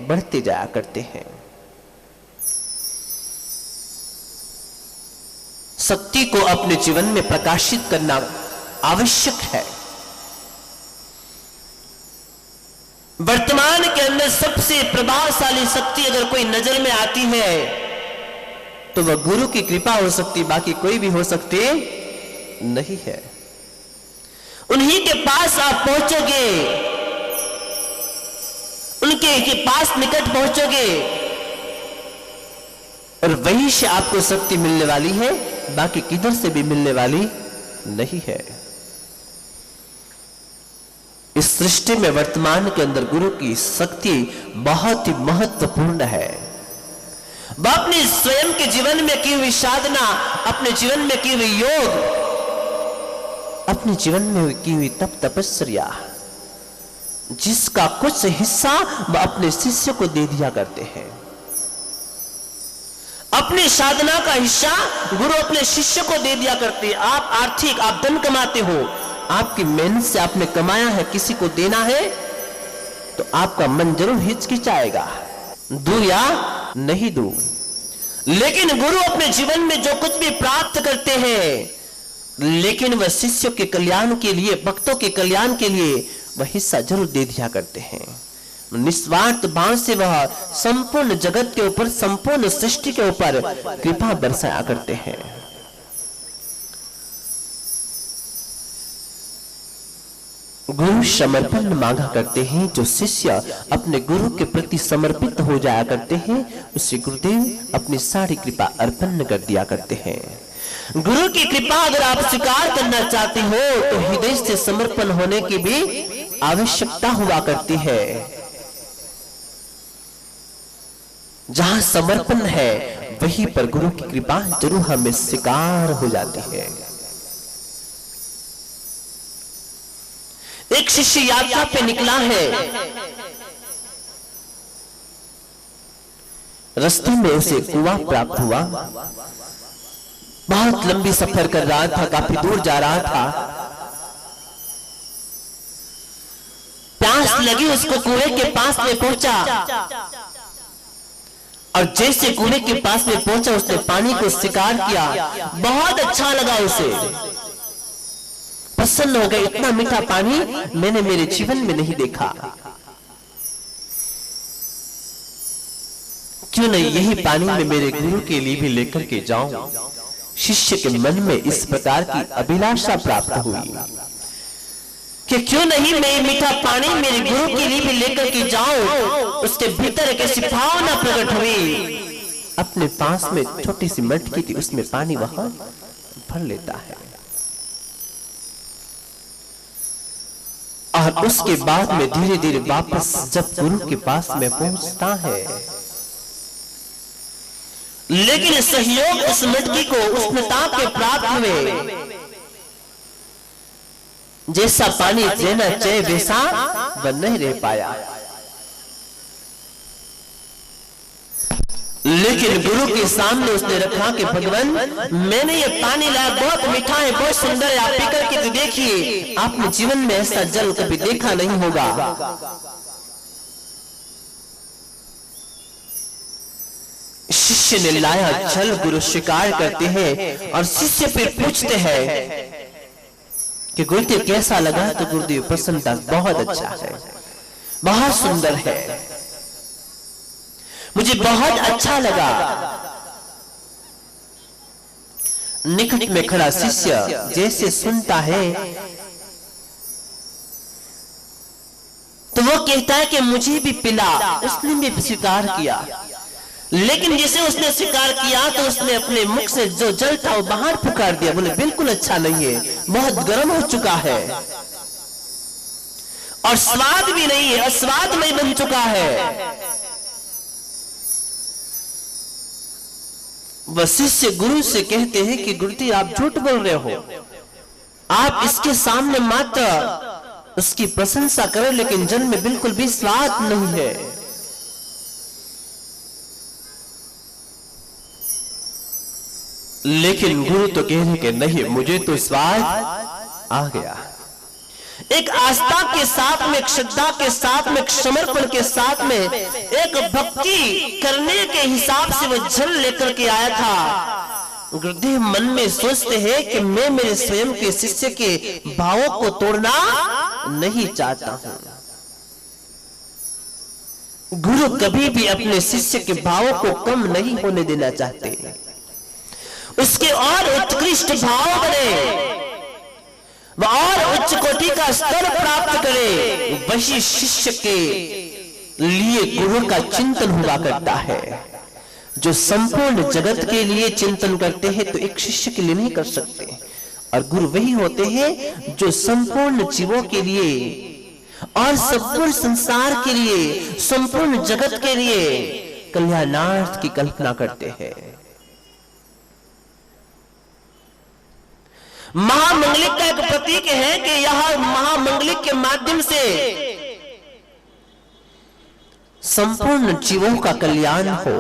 बढ़ते जाया करते हैं। शक्ति को अपने जीवन में प्रकाशित करना आवश्यक है। वर्तमान के अंदर सबसे प्रभावशाली शक्ति अगर कोई नजर में आती है तो वह गुरु की कृपा हो सकती, बाकी कोई भी हो सकती नहीं है। उन्हीं के पास आप पहुंचोगे, उनके के पास निकट पहुंचोगे और वहीं से आपको शक्ति मिलने वाली है, बाकी किधर से भी मिलने वाली नहीं है। इस सृष्टि में वर्तमान के अंदर गुरु की शक्ति बहुत ही महत्वपूर्ण है। वह अपने स्वयं के जीवन में की हुई साधना, अपने जीवन में की हुई योग, अपने जीवन में की हुई तप तपस्या, जिसका कुछ हिस्सा वह अपने शिष्य को दे दिया करते हैं। अपनी साधना का हिस्सा गुरु अपने शिष्य को दे दिया करते हैं। आप आर्थिक, आप धन कमाते हो, आपकी मेहनत से आपने कमाया है, किसी को देना है तो आपका मन जरूर हिचकिचाएगा, दूं या नहीं दूं। लेकिन गुरु अपने जीवन में जो कुछ भी प्राप्त करते हैं, लेकिन वह शिष्यों के कल्याण के लिए, भक्तों के कल्याण के लिए वह हिस्सा जरूर दे दिया करते हैं। निस्वार्थ भाव से वह संपूर्ण जगत के ऊपर, संपूर्ण सृष्टि के ऊपर कृपा बरसाया करते हैं। गुरु समर्पण मांगा करते हैं। जो शिष्य अपने गुरु के प्रति समर्पित हो जाया करते हैं, उसे गुरुदेव अपनी सारी कृपा अर्पण कर दिया करते हैं। गुरु की कृपा अगर आप स्वीकार करना चाहते हो तो हृदय से समर्पण होने की भी आवश्यकता हुआ करती है। जहां समर्पण है वहीं पर गुरु की कृपा जरूर हमें स्वीकार हो जाती है। एक शिष्य यात्रा पे निकला है, रास्ते में उसे कुआं प्राप्त हुआ। बहुत लंबी सफर कर रहा था, काफी दूर जा रहा था, प्यास लगी, उसको कुएं के पास में पहुंचा और जैसे कुएं के पास में पहुंचा उसने पानी को स्वीकार किया। बहुत अच्छा लगा, उसे प्रसन्न हो गया। इतना मीठा पानी मैंने मेरे जीवन में नहीं देखा, क्यों नहीं यही पानी मैं मेरे गुरु के लिए भी लेकर के जाऊं। शिष्य के मन में इस प्रकार की अभिलाषा प्राप्त हुई कि क्यों नहीं मैं मीठा पानी मेरे गुरु के लिए भी लेकर के जाऊं। उसके भीतर एक ऐसी भावना प्रकट हुई। अपने पास में छोटी सी मटकी थी, उसमें पानी वहां भर लेता है और उसके बाद में धीरे धीरे वापस जब गुरु के पास में पहुंचता है, लेकिन सहयोग उस मटकी को उष्णता के प्राप्त हुए। जैसा पानी रहना चाहिए वैसा वह नहीं रह पाया। लेकिन गुरु के सामने उसने रखा कि भगवान, मैंने ये पानी लाया, बहुत मीठा है, बहुत सुंदर है, आप पी करके तो देखिए, आपने जीवन में ऐसा जल कभी देखा नहीं होगा। शिष्य ने लाया जल, गुरु स्वीकार करते हैं और शिष्य फिर पूछते हैं कि गुरुदेव कैसा लगा? तो गुरुदेव प्रसन्नता, बहुत अच्छा है, बहुत सुंदर है, मुझे बहुत अच्छा लगा। निकट में खड़ा शिष्य जैसे सुनता है तो वो कहता है कि मुझे भी पिला। उसने भी स्वीकार किया, लेकिन जैसे उसने स्वीकार किया तो उसने अपने मुख से जो जल था वो बाहर फुकार दिया। बोले बिल्कुल अच्छा नहीं है, बहुत गर्म हो चुका है और स्वाद भी नहीं है, अस्वादमय बन चुका है। वह शिष्य गुरु से कहते हैं कि गुरुदेव आप झूठ बोल रहे हो, आप इसके सामने मात्र उसकी प्रशंसा करें, लेकिन जल में बिल्कुल भी स्वाद नहीं है। लेकिन गुरु तो कह रहे कि नहीं, मुझे तो स्वाद आ गया। एक आस्था के साथ में, एक श्रद्धा के साथ में, एक समर्पण के साथ में, एक भक्ति करने के हिसाब से वो जल लेकर के आया था। गुरुदेव मन में सोचते हैं कि मैं मेरे स्वयं के शिष्य के भावों को तोड़ना नहीं चाहता हूं। गुरु कभी भी अपने शिष्य के भावों को कम नहीं होने देना चाहते, उसके और उत्कृष्ट भाव बने, वह और उच्च कोटि का स्तर प्राप्त करे। वही शिष्य के लिए गुरु का चिंतन हुआ करता है। जो संपूर्ण जगत के लिए चिंतन करते हैं तो एक शिष्य के लिए नहीं कर सकते, और गुरु वही होते हैं जो संपूर्ण जीवों के लिए और संपूर्ण संसार के लिए, संपूर्ण जगत के लिए कल्याणार्थ की कल्पना करते हैं। महामंगलिक का एक प्रतीक है कि यह महामंगलिक के माध्यम से संपूर्ण जीवों का कल्याण हो।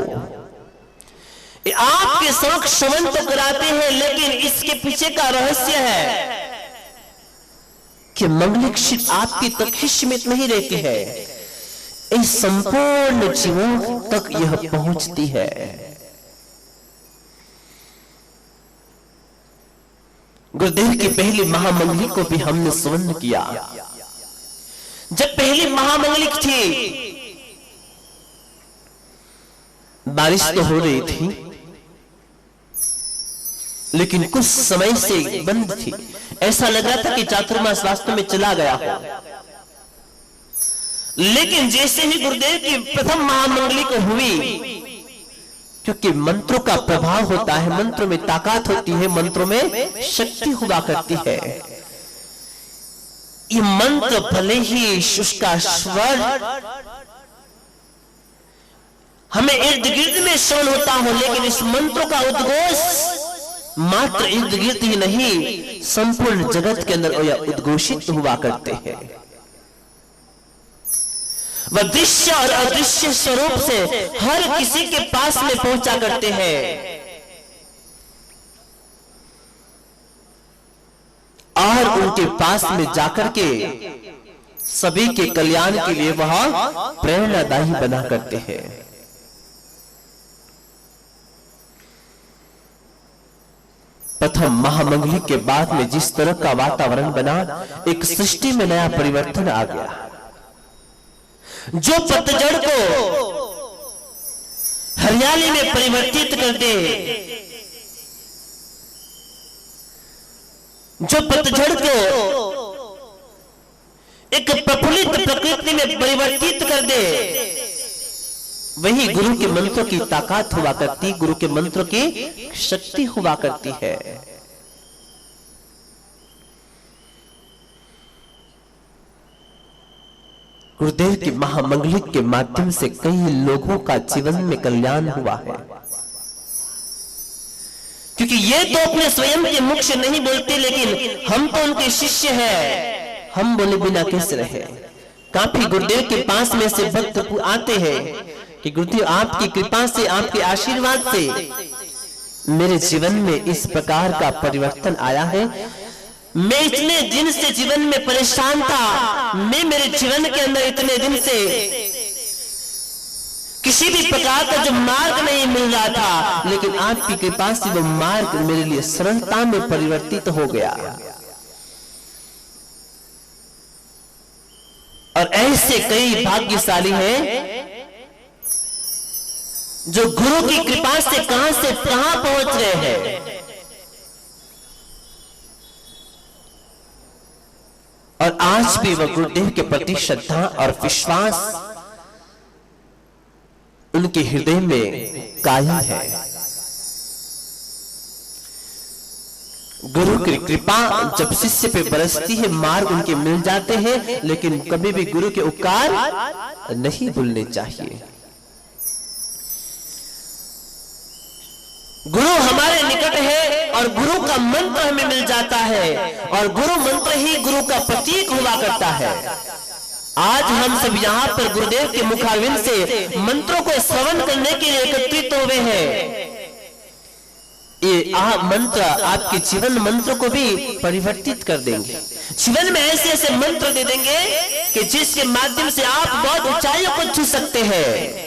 आपके समक्ष श्रवण तो कराते हैं, लेकिन इसके पीछे का रहस्य है कि मंगलिक शिव आपकी तक ही सीमित नहीं रहती है, इस संपूर्ण जीवों तक यह पहुंचती है। गुरुदेव की पहली महामंगलिक को भी हमने सुवर्ण किया। जब पहली महामंगलिक थी, बारिश तो हो रही थी, लेकिन कुछ समय से बंद थी। ऐसा लग रहा था कि चातुर्मास वास्तव में चला गया हो। लेकिन जैसे ही गुरुदेव की प्रथम महामंगलिक हुई, क्योंकि मंत्रों का प्रभाव होता है, मंत्रों में ताकत होती है, मंत्रों में शक्ति हुआ करती है। ये मंत्र भले ही उसका स्वर हमें इर्द गिर्द में श्रवण होता हो, लेकिन इस मंत्रों का उद्घोष मात्र इर्द गिर्द ही नहीं, संपूर्ण जगत के अंदर यह उद्घोषित हुआ करते हैं। वह दृश्य और अदृश्य स्वरूप से हर किसी के पास में पहुंचा करते हैं, और उनके पास में जाकर के सभी के कल्याण के लिए वह प्रेरणादायी बना करते हैं। प्रथम महामंगलिक के बाद में जिस तरह का वातावरण बना, एक सृष्टि में नया परिवर्तन आ गया। जो पतझड़ को हरियाली में परिवर्तित कर दे, जो पतझड़ को एक प्रफुल्लित प्रकृति में परिवर्तित कर दे, वही गुरु के मंत्रों की ताकत हुआ करती, गुरु के मंत्रों की शक्ति हुआ करती है। गुरुदेव की महामंगलिक के माध्यम से कई लोगों का जीवन में कल्याण हुआ है, क्योंकि ये तो अपने स्वयं के मुख से नहीं बोलते, लेकिन हम तो उनके शिष्य हैं, हम बोले बिना कैसे रहे। काफी गुरुदेव के पास में से भक्त आते हैं कि गुरुदेव आपकी कृपा से, आपके आशीर्वाद से मेरे जीवन में इस प्रकार का परिवर्तन आया है। मैं इतने दिन से जीवन में परेशान था, मैं मेरे जीवन के अंदर इतने दिन से किसी भी प्रकार का जो मार्ग नहीं मिल रहा था, लेकिन आपकी कृपा से वो मार्ग मेरे लिए सरलता में परिवर्तित हो गया। और ऐसे कई भाग्यशाली हैं जो गुरु की कृपा से कहां पहुंच रहे हैं, और आज भी वह गुरुदेव के प्रति श्रद्धा और विश्वास उनके हृदय में कायम है। गुरु की कृपा जब शिष्य पे बरसती है, मार्ग उनके मिल जाते हैं, लेकिन कभी भी गुरु के उपकार नहीं भूलने चाहिए। गुरु हमारे निकट है और गुरु का मंत्र हमें मिल जाता है, और गुरु मंत्र ही गुरु का प्रतीक हुआ करता है। आज हम सब यहाँ पर गुरुदेव के मुखारविंद से मंत्रों को श्रवण करने के लिए एकत्रित हुए हैं। ये मंत्र आपके जीवन मंत्र को भी परिवर्तित कर देंगे। जीवन में ऐसे ऐसे मंत्र दे देंगे कि जिसके माध्यम से आप बहुत ऊंचाइयों को छू सकते हैं।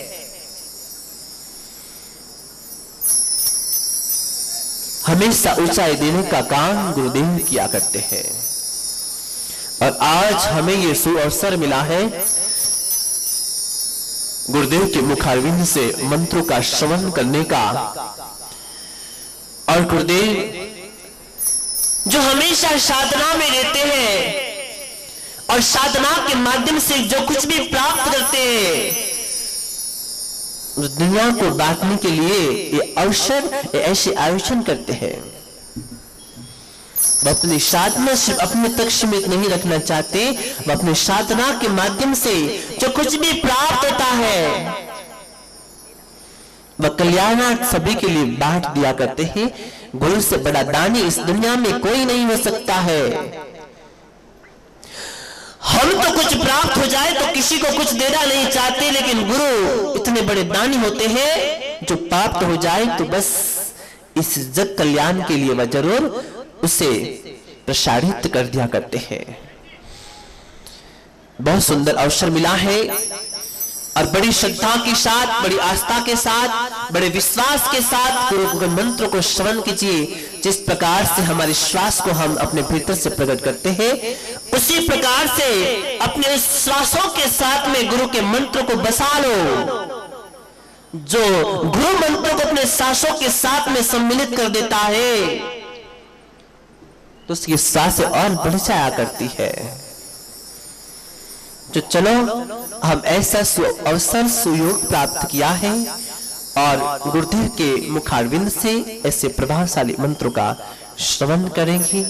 हमेशा ऊंचाई देने का काम गुरुदेव किया करते हैं और आज हमें ये सुअवसर मिला है गुरुदेव के मुखारविंद से मंत्रों का श्रवण करने का। और गुरुदेव जो हमेशा साधना में रहते हैं और साधना के माध्यम से जो कुछ भी प्राप्त करते हैं दुनिया को बांटने के लिए ये अवसर ऐसे आयोजन करते हैं। वो अपनी साधना सिर्फ अपने तक सीमित नहीं रखना चाहते, वो अपनी साधना के माध्यम से जो कुछ भी प्राप्त होता है वह कल्याण सभी के लिए बांट दिया करते हैं। गुरु से बड़ा दानी इस दुनिया में कोई नहीं हो सकता है। हम तो कुछ प्राप्त हो जाए तो किसी को कुछ देना नहीं चाहते, लेकिन गुरु इतने बड़े दानी होते हैं जो प्राप्त हो जाए तो बस इस जग कल्याण के लिए वह जरूर उसे प्रसारित कर दिया करते हैं। बहुत सुंदर अवसर मिला है और बड़ी श्रद्धा के साथ, बड़ी आस्था के साथ, बड़े विश्वास के साथ गुरु के मंत्र को श्रवण कीजिए। जिस प्रकार से हमारे श्वास को हम अपने भीतर से प्रकट करते हैं उसी प्रकार से अपने श्वासों के साथ में गुरु के मंत्र को बसा लो। जो गुरु मंत्र को अपने श्वासों के साथ में सम्मिलित कर देता है तो उसकी सांसें और बढ़ जाया करती है। जो चलो हम ऐसा अवसर सुयोग प्राप्त किया है और गुरुदेव के मुखारविंद से ऐसे प्रभावशाली मंत्रों का श्रवण करेंगे।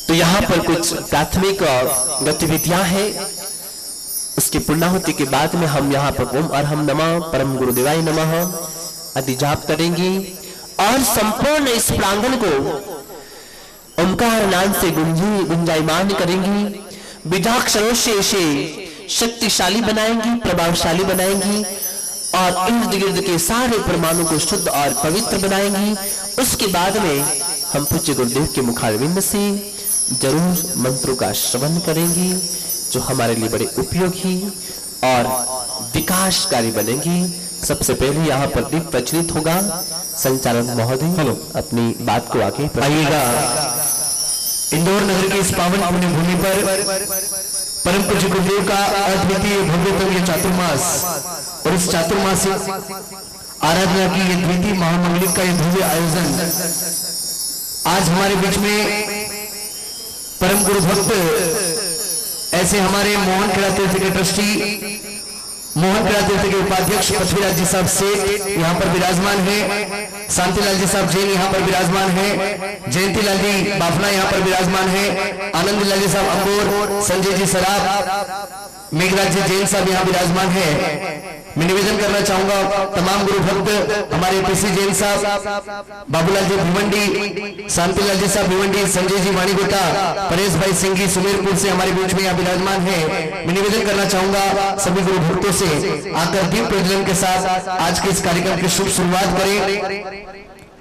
तो यहाँ पर कुछ प्राथमिक गतिविधियां हैं, उसकी पूर्णाहुति के बाद में हम यहाँ पर ओम अरहम नमः परम गुरुदेवाय नमः आदि जाप करेंगे और संपूर्ण इस प्रांगण को ओंकार नाम से गुंजायमान करेंगी। बीजाक्षरों से इसे शक्तिशाली बनाएंगी, प्रभावशाली बनाएंगी और इर्द गिर्द के सारे परमाणु को शुद्ध और पवित्र बनाएंगी। उसके बाद में हम पूज्य गुरुदेव के मुखारविंद से जरूर मंत्रों का श्रवण करेंगे जो हमारे लिए बड़े उपयोगी और विकासकारी बनेंगी। सबसे पहले यहाँ पर दीप प्रज्वलित होगा। संचालक महोदय अपनी बात को आगे आइएगा। इंदौर नगर की इस पावन पुण्य भूमि पर परम पूज्य गुरुदेव का अद्वितीय भव्यतम ये चातुर्मास और इस चातुर्मासिक आराधना की ये द्वितीय महामंगलिक का ये भव्य आयोजन आज हमारे बीच में परम गुरु भक्त ऐसे हमारे मोहन खेड़ा तीर्थ के ट्रस्टी मोहन खेड़ा तीर्थ के उपाध्यक्ष पृथ्वीराज जी साहब सेठ यहाँ पर विराजमान है, शांतिलाल जी साहब जैन यहाँ पर विराजमान है, जयंती लाल जी बाफना यहाँ पर विराजमान है, आनंद लाल जी साहब अंबोर, संजय जी सराफ, मेघराज जी जैन साहब यहाँ विराजमान है। मैं निवेदन करना चाहूंगा तमाम गुरु भक्त हमारे पीसी जैन साहब, बाबूलाल जी भिवंडी, शांतिलाल जी साहब भिवंडी, संजय जी वाणीगोटा, परेश भाई सिंह जी सुमेरपुर से हमारे बीच में यहाँ विराजमान है। मैं निवेदन करना चाहूंगा सभी गुरु भक्तों से आकर दीप प्रज्वलन के साथ आज के इस कार्यक्रम की शुभ शुरुआत करें।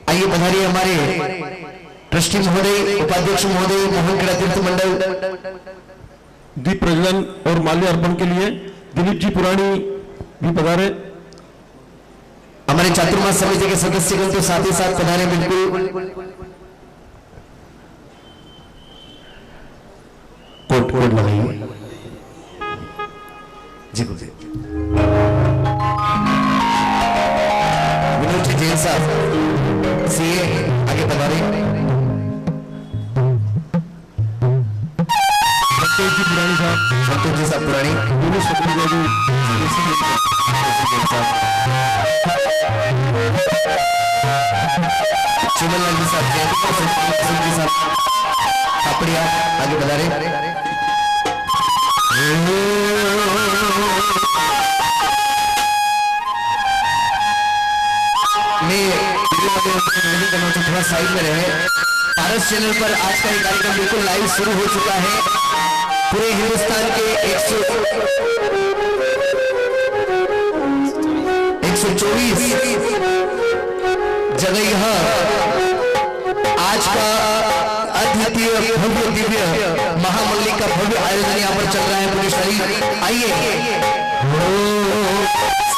आइए पधारिए हमारे ट्रस्टी महोदय, उपाध्यक्ष महोदय, मोहन खेड़ा तीर्थ मंडल। दीप प्रज्वलन और माल्य अर्पण के लिए दिलीप जी पुरानी भी पधारे। हमारे चातुर्मास समिति के सदस्यगण तो साथ ही साथ पधारे। बिल्कुल कोट कोट लगाइए जी। विनोद जैन साहब सीए आगे पधारे। संतोष जी पुरानी साहब, संतोष जी साहब पुरानी, चिमनलाल जी साहब जी साहब कापड़िया आगे पधारे। मैं थोड़ा साइड में रहे। पारस चैनल पर आज का ये कार्यक्रम बिल्कुल लाइव शुरू हो चुका है। पूरे हिंदुस्तान के 124 जगह यह आज का अद्वितीय भव्य दिव्य महामल्ली का भव्य आयोजन यहाँ पर चल रहा है। पुलिसवाली आइए।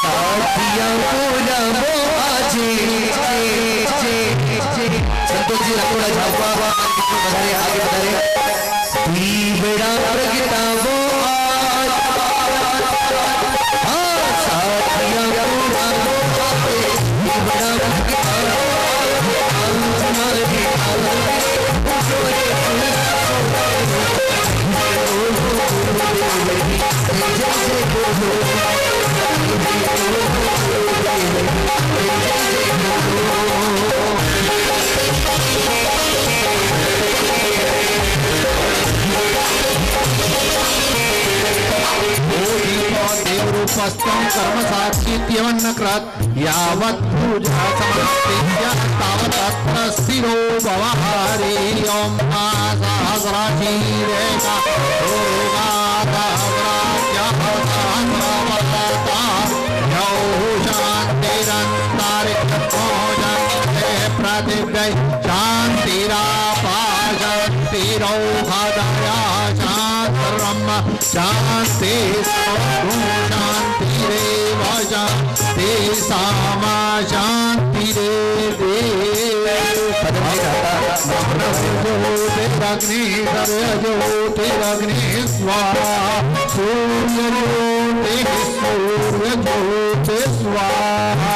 साथियों को नमो संतोष जी रखोड़ा झापा बधारे आगे बधारे बड़ा प्रगटा वो साथियों को नमो बड़ा प्रगटा देवरूपस्थं कर्म साक्षित्यवन्नकृत यावत् पूजा समर्पित्य तावत् स्थिरो भवहारे ओम सहस्रशीरेका शांति शांति रेव शांति सामा शांति ज्योतिरग्नि ज्योतिरग्नि स्वाहा सूर्य ज्योति स्वाहा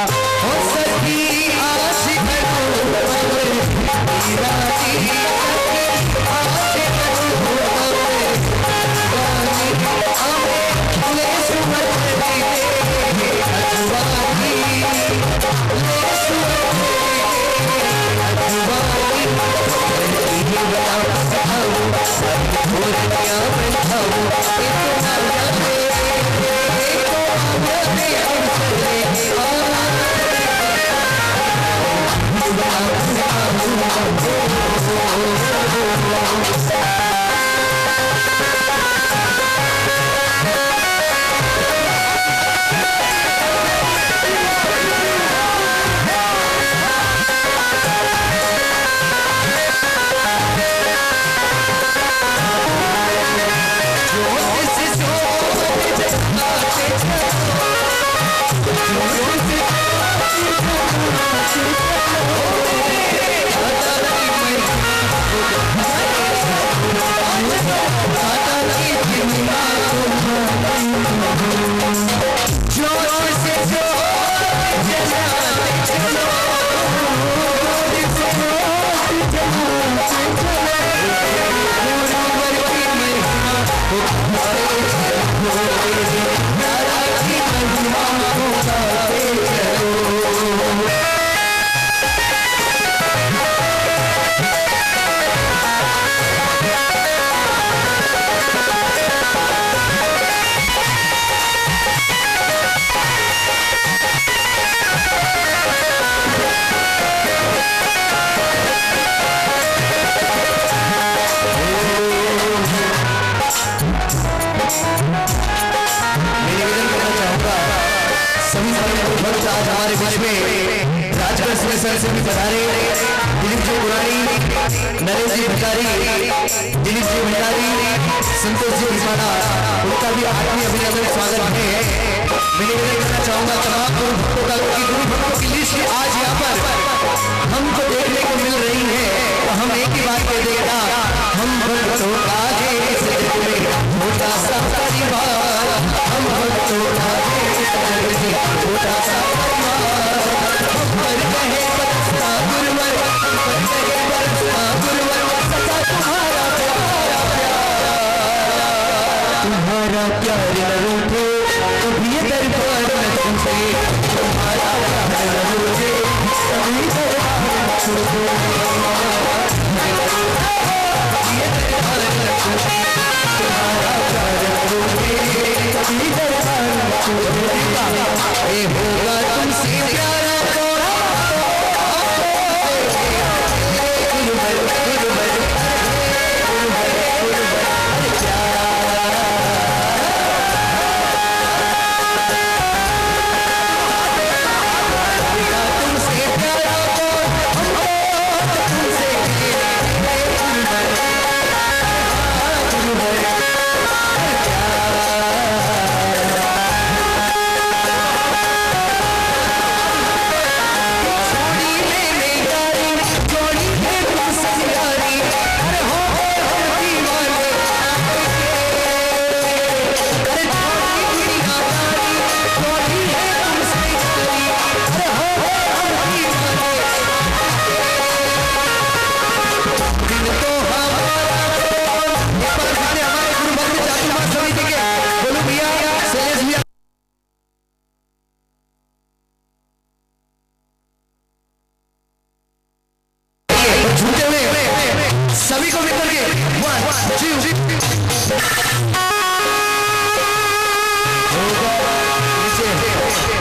से भी पधारे दिलीप जी पुरानी, नरेश जी भिखारी, दिलीप जी भंडारी, संतोष जी भिखाड़ा, उनका भी आत्मीय अभिनंदन स्वागत है। मैं निवेदन करना चाहूंगा तमाम गुरु भक्तों का कि गुरु भक्तों की लिस्ट आज यहाँ पर हमको देखने को मिल रही है, तो हम एक ही बात कह देगा, हम भक्तों का छोटा सा परिवार, हम भक्तों का छोटा सा तुम्हारा प्यार न रूठे कभी दरबार न छूटे, तुम्हारा प्यार न रूठे कभी दरबार न छूटे, तुम्हारा प्यार न रूठे कभी दरबार न छूटे। ये होगा तुमसे प्यारा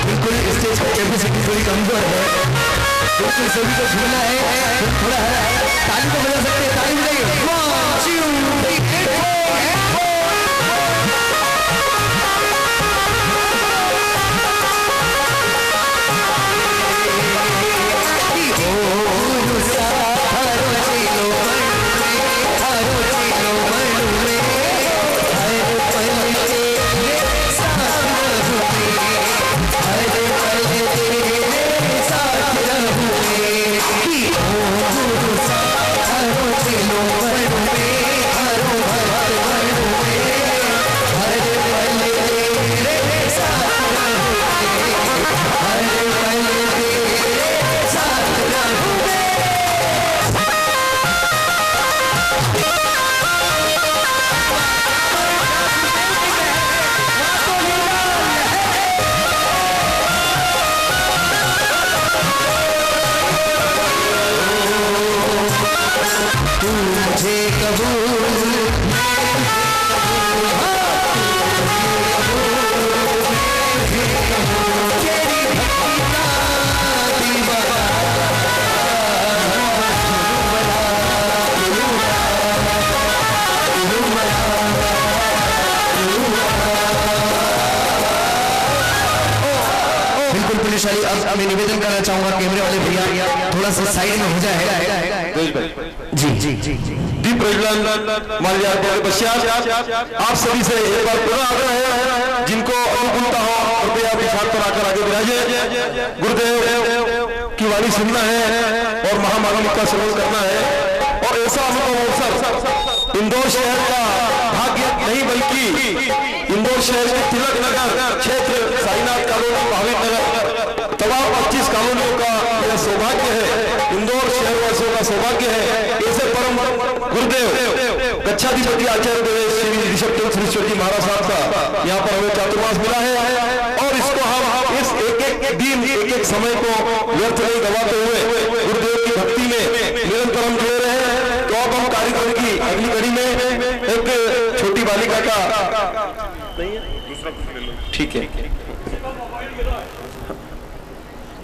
बिल्कुल स्टेज की कैपेसिटी थोड़ी कमजोर है, बिल्कुल सभी को झूलना है, थोड़ा ताली को बजा सकते हैं, ताली बजाइए। 1 2 3 4 अब मैं निवेदन करना चाहूंगा कैमरे वाले भैया थोड़ा सा साइड में हो जाए। जी जी जी जी दीप प्रज्वलन माल्यार्पण के पश्चात आप सभी से एक बार पुनः आग्रह है, जिनको अनुकूलता हो कृपया विशाल पर आकर आगे विराजे। गुरुदेव की वाणी सुनना है और महामानव का श्रवण करना है, और ऐसा अनुभव अवसर इंदौर शहर का भाग्य नहीं बल्कि इंदौर शहर के तिलक नगर क्षेत्र, साईनाथ कॉलोनी, भाविक नगर, तमाम 25 कॉलोनियों का यह सौभाग्य है, इंदौर शहरवासियों का सौभाग्य है। ऐसे परम गुरुदेव गच्छाधिपति आचार्य देव श्री ऋषभ चंद्र श्रीश्वर जी महाराज साहब का यहाँ पर हमें चातुर्मास मिला है, और इसको हम इस एक दिन एक समय को व्यर्थ नहीं गवाते हुए गुरुदेव की भक्ति में निरंतर हम जुड़े रहे हैं। तो अब हम कार्यक्रम की अगली कड़ी में एक छोटी बालिका का, ठीक है,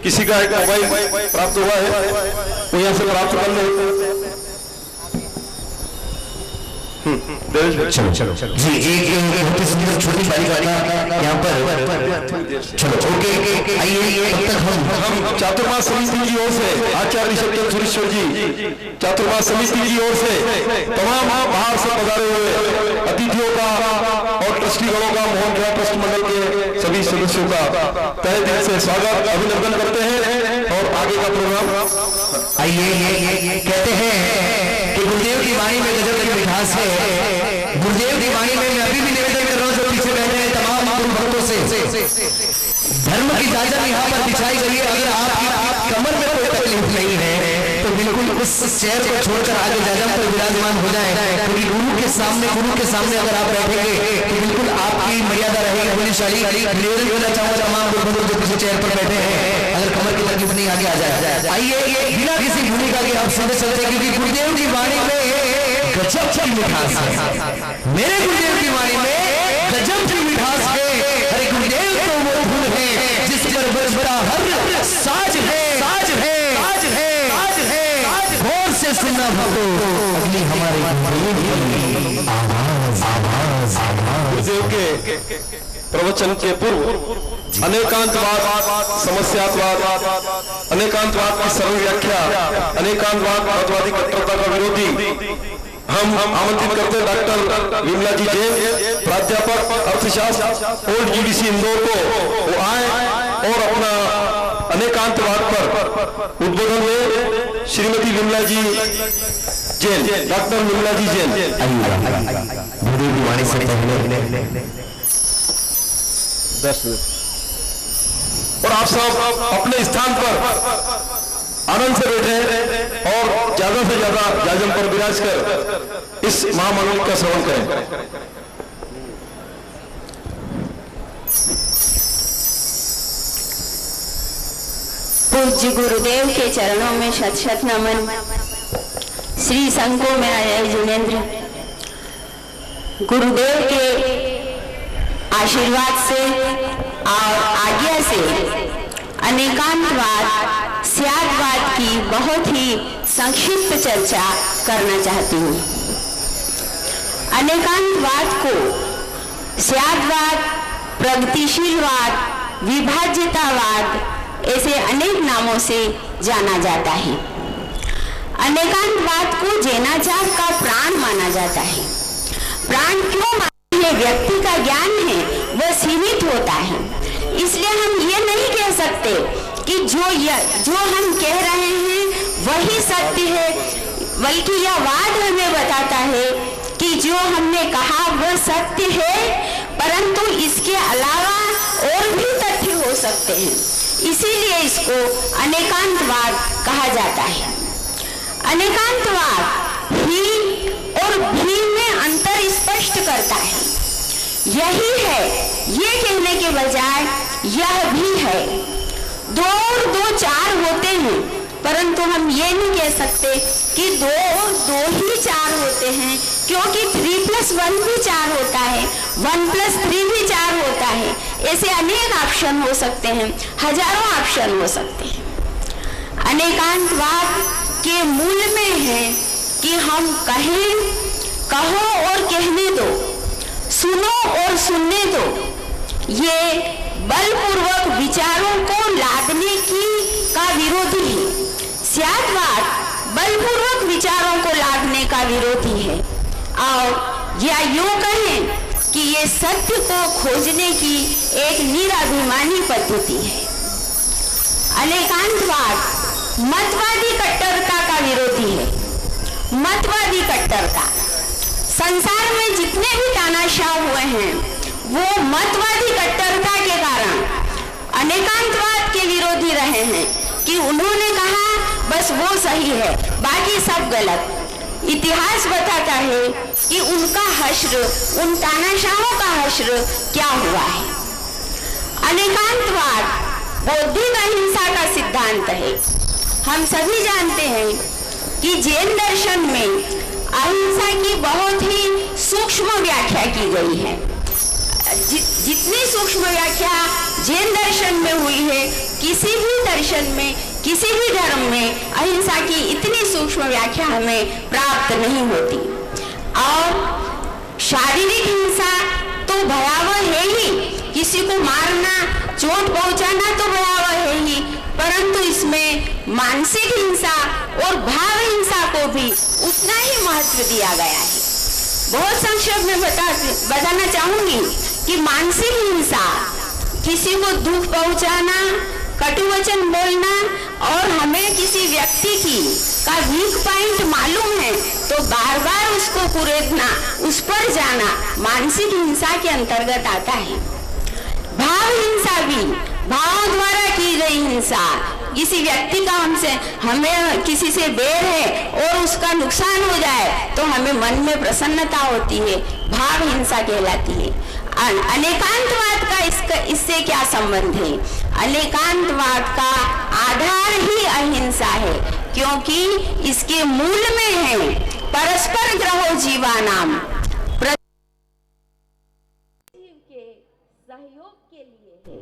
किसी का एक मोबाइल प्राप्त हुआ है, वो यहाँ से प्राप्त कर ले। चलो चलो चलो जी, एक बहुत ही सुंदर छोटी बालिका यहाँ पर, चलो ओके आइए। तब तक हम चातुर्मास समिति की ओर से आचार्य ऋषभ चंद्र सुरेश्वर जी चातुर्मास समिति की ओर से तमाम बाहर से पधारे हुए अतिथियों का और ट्रस्टीगणों का, मोहन विहार ट्रस्ट मंडल के सभी सदस्यों का तहे दिल से स्वागत अभिनंदन करते हैं। और आगे का प्रोग्राम आइए। कहते हैं कि गुरुदेव की वाणी में गजब की मिठास है। गुरुदेव की वाणी में मैं अभी भी निवेदन कर रहा हूँ, जो पीछे बैठे हैं तमाम गुरु भक्तों से, धर्म की जाजर यहाँ पर बिछाई गई है। अगर आपकी कमर में कोई तकलीफ नहीं है तो बिल्कुल उस चेयर को छोड़कर आगे जाजम पर विराजमान हो जाए, क्योंकि गुरु के सामने अगर आप बैठेंगे तो बिल्कुल आपकी मर्यादा रहेगी पुलिसशाली। निवेदन करना चाहूंगा तमाम गुरु भक्तों जो पीछे चेयर पर बैठे हैं, अगर कमर की तकलीफ नहीं आगे आ जाए, आइए बिना किसी भूमिका के आप सीधे चलते, क्योंकि गुरुदेव की वाणी में गजब की मिठास है। मेरे गुरुदेव की वाणी में गजब की मिठास है। अरे गुरुदेव तो वो धुन है जिस पर बड़ा हर साज है, साज है, साज है, साज है। गौर से सुनना भक्तों अगली हमारे आवाज आवाज आवाज। गुरुदेव के प्रवचन के पूर्व अनेकांतवाद, समस्यात्वाद, अनेकांतवाद की सरल व्याख्या, अनेकांतवाद मतवादी कट्टरता का विरोधी हम आमंत्रित करते हैं डॉक्टर विमला जी जैन, प्राध्यापक अर्थशास्त्र ओल्ड जीडीसी इंदौर को, वो आए और अपना अनेकांतवाद पर उद्बोधन में श्रीमती विमला जी जैन, डॉक्टर विमला जी जैन। गुरुदेव की वाणी से पहले 10 मिनट, और आप सब अपने स्थान पर आनंद से बैठे और ज्यादा से ज्यादा जाजम पर विराज कर इस महामंगल का श्रवण करें। पूज्य गुरुदेव के चरणों में शत शत नमन। श्री संघों में आए जिनेन्द्र, गुरुदेव के आशीर्वाद से और आज्ञा से अनेकांतवाद स्यादवाद की बहुत ही संक्षिप्त चर्चा करना चाहती हूँ। अनेकांतवाद को स्यादवाद, प्रगतिशीलवाद, विभाज्यतावाद ऐसे अनेक नामों से जाना जाता है। अनेकांतवाद को जैनाचार का प्राण माना जाता है। प्राण क्यों मानते हैं? व्यक्ति का ज्ञान है वह सीमित होता है, इसलिए हम ये नहीं कह सकते कि जो हम कह रहे हैं वही सत्य है, बल्कि यह वाद हमें बताता है कि जो हमने कहा वह सत्य है, परंतु इसके अलावा और भी तथ्य हो सकते हैं। इसीलिए इसको अनेकांतवाद कहा जाता है। अनेकांतवाद ही और भी में अंतर स्पष्ट करता है। यही है ये कहने के बजाय यह भी है। दो और दो चार होते हैं, परंतु हम ये नहीं कह सकते कि दो और दो ही चार होते हैं, क्योंकि 3+1 भी 4 होता है, 1+3 भी 4 होता है। ऐसे अनेक ऑप्शन हो सकते हैं, हजारों ऑप्शन हो सकते हैं। अनेकांतवाद के मूल में है कि हम कहें, कहो और कहने दो, सुनो और सुनने दो। ये बलपूर्वक विचारों को लादने का विरोधी है। स्यादवाद बलपूर्वक विचारों को लादने का विरोधी है, और या यूं कहें कि ये सत्य को खोजने की एक निराभिमानी पद्धति है। अनेकांतवाद मतवादी कट्टरता का विरोधी है। मतवादी कट्टरता, संसार में जितने भी तानाशाह हुए हैं वो मतवादी कट्टरता के कारण अनेकांतवाद के विरोधी रहे हैं, कि उन्होंने कहा बस वो सही है, बाकी सब गलत। इतिहास बताता है कि उनका हश्र, उन तानाशाहों का हश्र क्या हुआ है। अनेकांतवाद बौद्धिक अहिंसा का सिद्धांत है। हम सभी जानते हैं कि जैन दर्शन में अहिंसा की बहुत ही सूक्ष्म व्याख्या की गई है। जितनी सूक्ष्म व्याख्या जैन दर्शन में हुई है, किसी भी दर्शन में, किसी भी धर्म में अहिंसा की इतनी सूक्ष्म व्याख्या हमें प्राप्त नहीं होती। और शारीरिक हिंसा तो भयावह है ही, किसी को मारना, चोट पहुंचाना तो भयावह है ही, परंतु इसमें मानसिक हिंसा और भाव हिंसा को भी उतना ही महत्व दिया गया है। बहुत संक्षेप में बताना चाहूंगी कि मानसिक हिंसा, किसी को दुख पहुंचाना, कटुवचन बोलना, और हमें किसी व्यक्ति का वीक पॉइंट मालूम है तो बार बार उसको कुरेदना, उस पर जाना मानसिक हिंसा के अंतर्गत आता है। भाव हिंसा भी, भावों द्वारा की गई हिंसा, किसी व्यक्ति का हमें किसी से बैर है और उसका नुकसान हो जाए तो हमें मन में प्रसन्नता होती है, भाव हिंसा कहलाती है। अनेकांतवाद का इससे क्या संबंध है? अनेकांतवाद का आधार ही अहिंसा है, क्योंकि इसके मूल में है परस्पर ग्रहो जीवानाम, सहयोग के लिए है,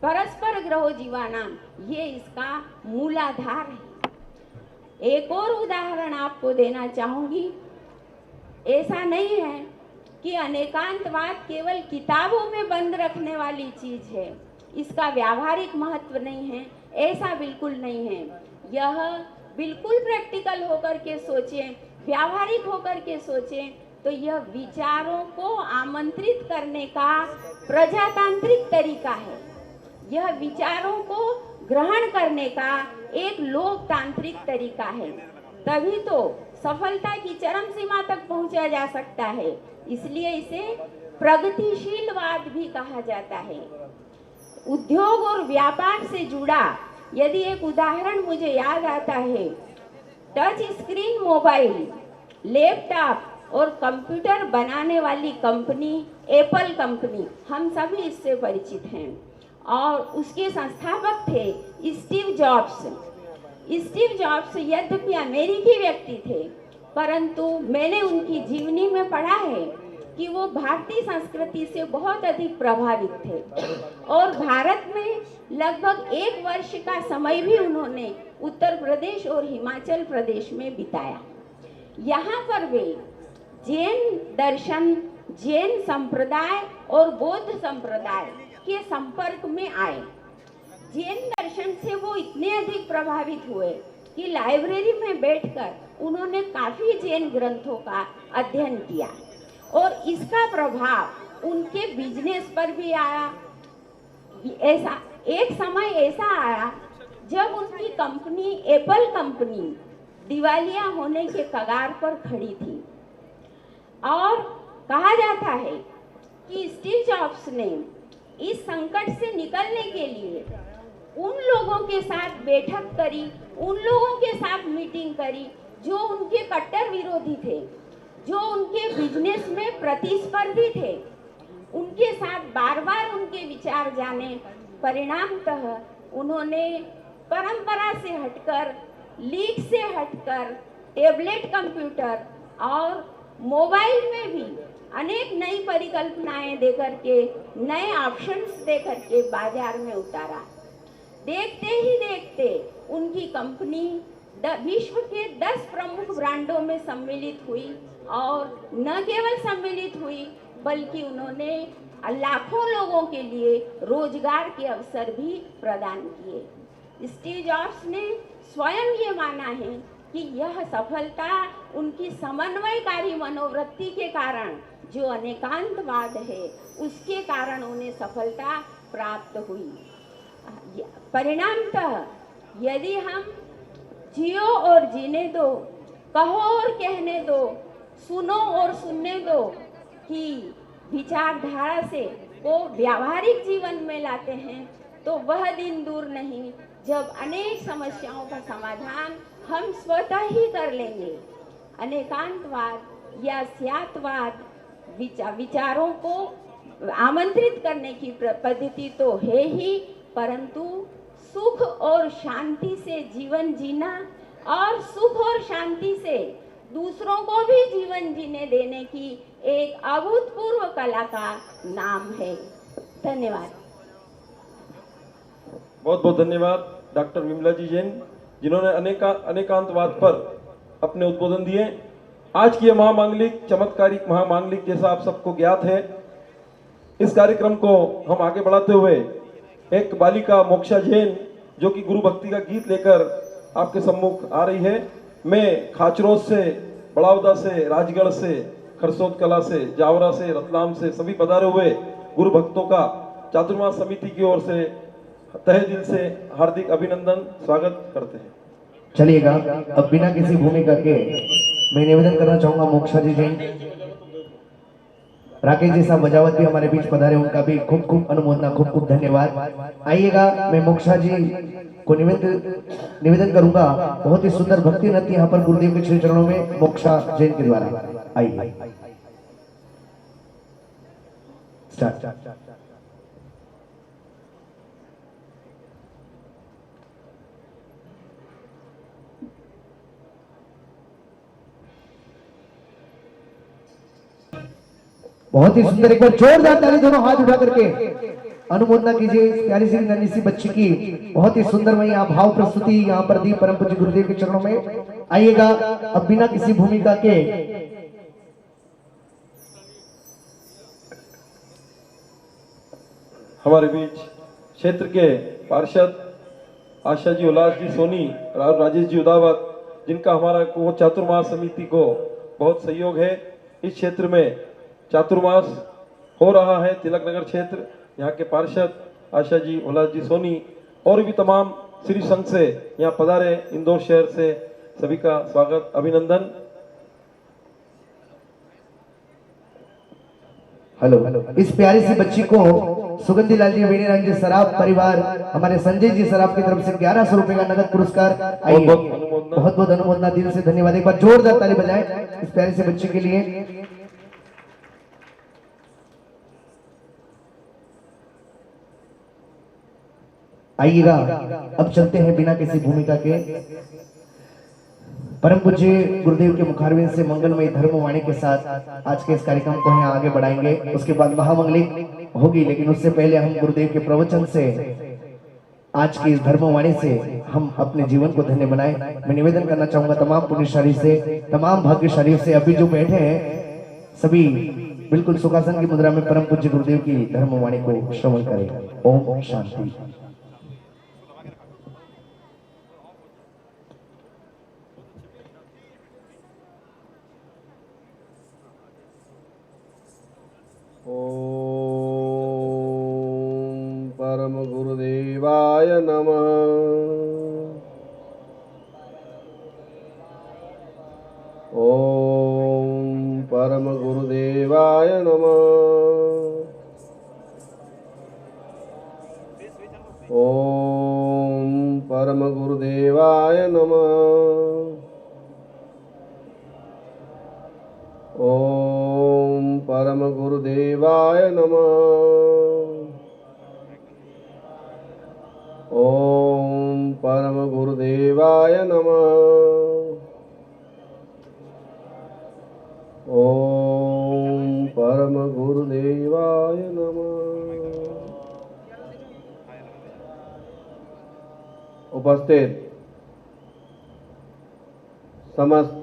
परस्पर ग्रहो जीवानाम, ये इसका मूलाधार है। एक और उदाहरण आपको देना चाहूंगी। ऐसा नहीं है कि अनेकांतवाद केवल किताबों में बंद रखने वाली चीज है, इसका व्यावहारिक महत्व नहीं है, ऐसा बिल्कुल नहीं है। यह बिल्कुल प्रैक्टिकल होकर के सोचें, व्यावहारिक होकर के सोचें तो यह विचारों को आमंत्रित करने का प्रजातांत्रिक तरीका है। यह विचारों को ग्रहण करने का एक लोकतांत्रिक तरीका है। तभी तो सफलता की चरम सीमा तक पहुंचा जा सकता है। इसलिए इसे प्रगतिशीलवाद भी कहा जाता है। उद्योग और व्यापार से जुड़ा यदि एक उदाहरण मुझे याद आता है, टच स्क्रीन मोबाइल, लैपटॉप और कंप्यूटर बनाने वाली कंपनी एप्पल कंपनी, हम सभी इससे परिचित हैं, और उसके संस्थापक थे स्टीव जॉब्स। स्टीव जॉब्स यद्यपि अमेरिकी व्यक्ति थे, परंतु मैंने उनकी जीवनी में पढ़ा है कि वो भारतीय संस्कृति से बहुत अधिक प्रभावित थे और भारत में लगभग 1 वर्ष का समय भी उन्होंने उत्तर प्रदेश और हिमाचल प्रदेश में बिताया। यहाँ पर वे जैन दर्शन, जैन संप्रदाय और बौद्ध संप्रदाय के संपर्क में आए। जैन दर्शन से वो इतने अधिक प्रभावित हुए कि लाइब्रेरी में बैठकर उन्होंने काफी जैन ग्रंथों का अध्ययन किया और इसका प्रभाव उनके बिजनेस पर भी आया। ऐसा एक समय ऐसा आया जब उनकी कंपनी, एप्पल कंपनी, दिवालिया होने के कगार पर खड़ी थी और कहा जाता है कि स्टीव जॉब्स ने इस संकट से निकलने के लिए उन लोगों के साथ बैठक करी, उन लोगों के साथ मीटिंग करी जो उनके कट्टर विरोधी थे, जो उनके बिजनेस में प्रतिस्पर्धी थे। उनके साथ बार बार उनके विचार जाने, परिणामतः उन्होंने परंपरा से हटकर, लीक से हटकर टैबलेट कंप्यूटर और मोबाइल में भी अनेक नई परिकल्पनाएं देकर के, नए ऑप्शंस देकर के बाजार में उतारा। देखते ही देखते उनकी कंपनी विश्व के 10 प्रमुख ब्रांडों में सम्मिलित हुई और न केवल सम्मिलित हुई बल्कि उन्होंने लाखों लोगों के लिए रोजगार के अवसर भी प्रदान किए। स्टीव जॉब्स ने स्वयं ये माना है कि यह सफलता उनकी समन्वयकारी मनोवृत्ति के कारण, जो अनेकांतवाद है, उसके कारण उन्हें सफलता प्राप्त हुई। परिणामतः यदि हम जियो और जीने दो, कहो और कहने दो, सुनो और सुनने दो कि विचारधारा से वो व्यावहारिक जीवन में लाते हैं, तो वह दिन दूर नहीं जब अनेक समस्याओं का समाधान हम स्वतः ही कर लेंगे। अनेकांतवाद या स्यातवाद विचारों को आमंत्रित करने की पद्धति तो है ही, परंतु सुख और शांति से जीवन जीना और सुख और शांति से दूसरों को भी जीवन जीने देने की एक अभूतपूर्व कला का नाम है। धन्यवाद। बहुत बहुत धन्यवाद डॉक्टर विमला जी जैन, जिन्होंने अनेकांतवाद पर अपने उद्बोधन दिए। आज की यह महामांगलिक, चमत्कारिक महामांगलिक, जैसा आप सबको ज्ञात है, इस कार्यक्रम को हम आगे बढ़ाते हुए एक बालिका मोक्षा जैन, जो कि गुरु भक्ति का गीत लेकर आपके सम्मुख आ रही है। मैं खाचरोद से, बड़ावदा से, राजगढ़ से, खरसोद कला से, जावरा से, रतलाम से सभी पधारे हुए गुरु भक्तों का चातुर्मास समिति की ओर से तहे दिल से हार्दिक अभिनंदन, स्वागत करते हैं। चलिएगा, अब बिना किसी भूमिका के मैं निवेदन करना चाहूंगा मोक्षा जी जैन, राकेश जी साहब बजावत भी हमारे बीच पधारे, उनका भी खूब खूब अनुमोदना, खूब खूब धन्यवाद। आइएगा, मैं मोक्षा जी को निवेदन करूंगा, बहुत ही सुंदर भक्ति नृत्य यहाँ पर गुरुदेव के श्री चरणों में मोक्षा जैन के द्वारा। आइए स्टार्ट। बहुत ही सुंदर, एक बार जोरदार ताली दोनों हाथ उठा करके अनुमोदना कीजिए इस प्यारी सी नन्ही सी बच्ची की। बहुत ही सुंदर वही यहाँ भाव प्रस्तुति यहाँ पर दी परम पूज्य गुरुदेव के चरणों में। आइएगा, अब बिना किसी भूमिका के हमारे बीच क्षेत्र के पार्षद आशा जी उल्लास जी सोनी और राजेश जी उदावत, जिनका हमारा को चातुर्मास समिति को बहुत सहयोग है। इस क्षेत्र में चातुर्मास हो रहा है, तिलक नगर क्षेत्र, यहाँ के पार्षद आशा जी उल्लास जी सोनी और भी तमाम श्री संघ से यहाँ पधारे इंदौर शहर से सभी का स्वागत, अभिनंदन। हेलो, इस प्यारी सी बच्ची को सुगंधी लाल जी, वीणी राम जी सराफ परिवार, हमारे संजय जी सराफ की तरफ से 1100 रुपए का नगद पुरस्कार। आइए, बहुत बहुत अनुमोदना, दिल से धन्यवाद। एक बार जोरदार ताली बजाएं इस प्यारी सी बच्ची के लिए। आइएगा, अब चलते हैं बिना किसी भूमिका के परम पूज्य गुरुदेव के मुखारविंद से मंगलमय धर्मवाणी के साथ आज के इस कार्यक्रम को हम आगे बढ़ाएंगे। उसके बाद महामंगलिक होगी, लेकिन उससे पहले हम गुरुदेव के प्रवचन से, आज की इस धर्मवाणी से हम अपने जीवन को धन्य बनाएं। मैं निवेदन करना चाहूंगा तमाम पुण्यशाली से, तमाम भाग्यशालियों से, अभी जो बैठे हैं सभी बिल्कुल सुखासन की मुद्रा में परम पूज्य गुरुदेव की धर्मवाणी को श्रवण करें। ओम शांति। ओम परम गुरुदेवाय नमः। ओम परम गुरुदेवाय नमः। ओम परम गुरुदेवाय नमः। ओम परम गुरुदेवाय नमः। ओम परम गुरुदेवाय नमः। ओम परम गुरुदेवाय नमः। उपस्थित समस्त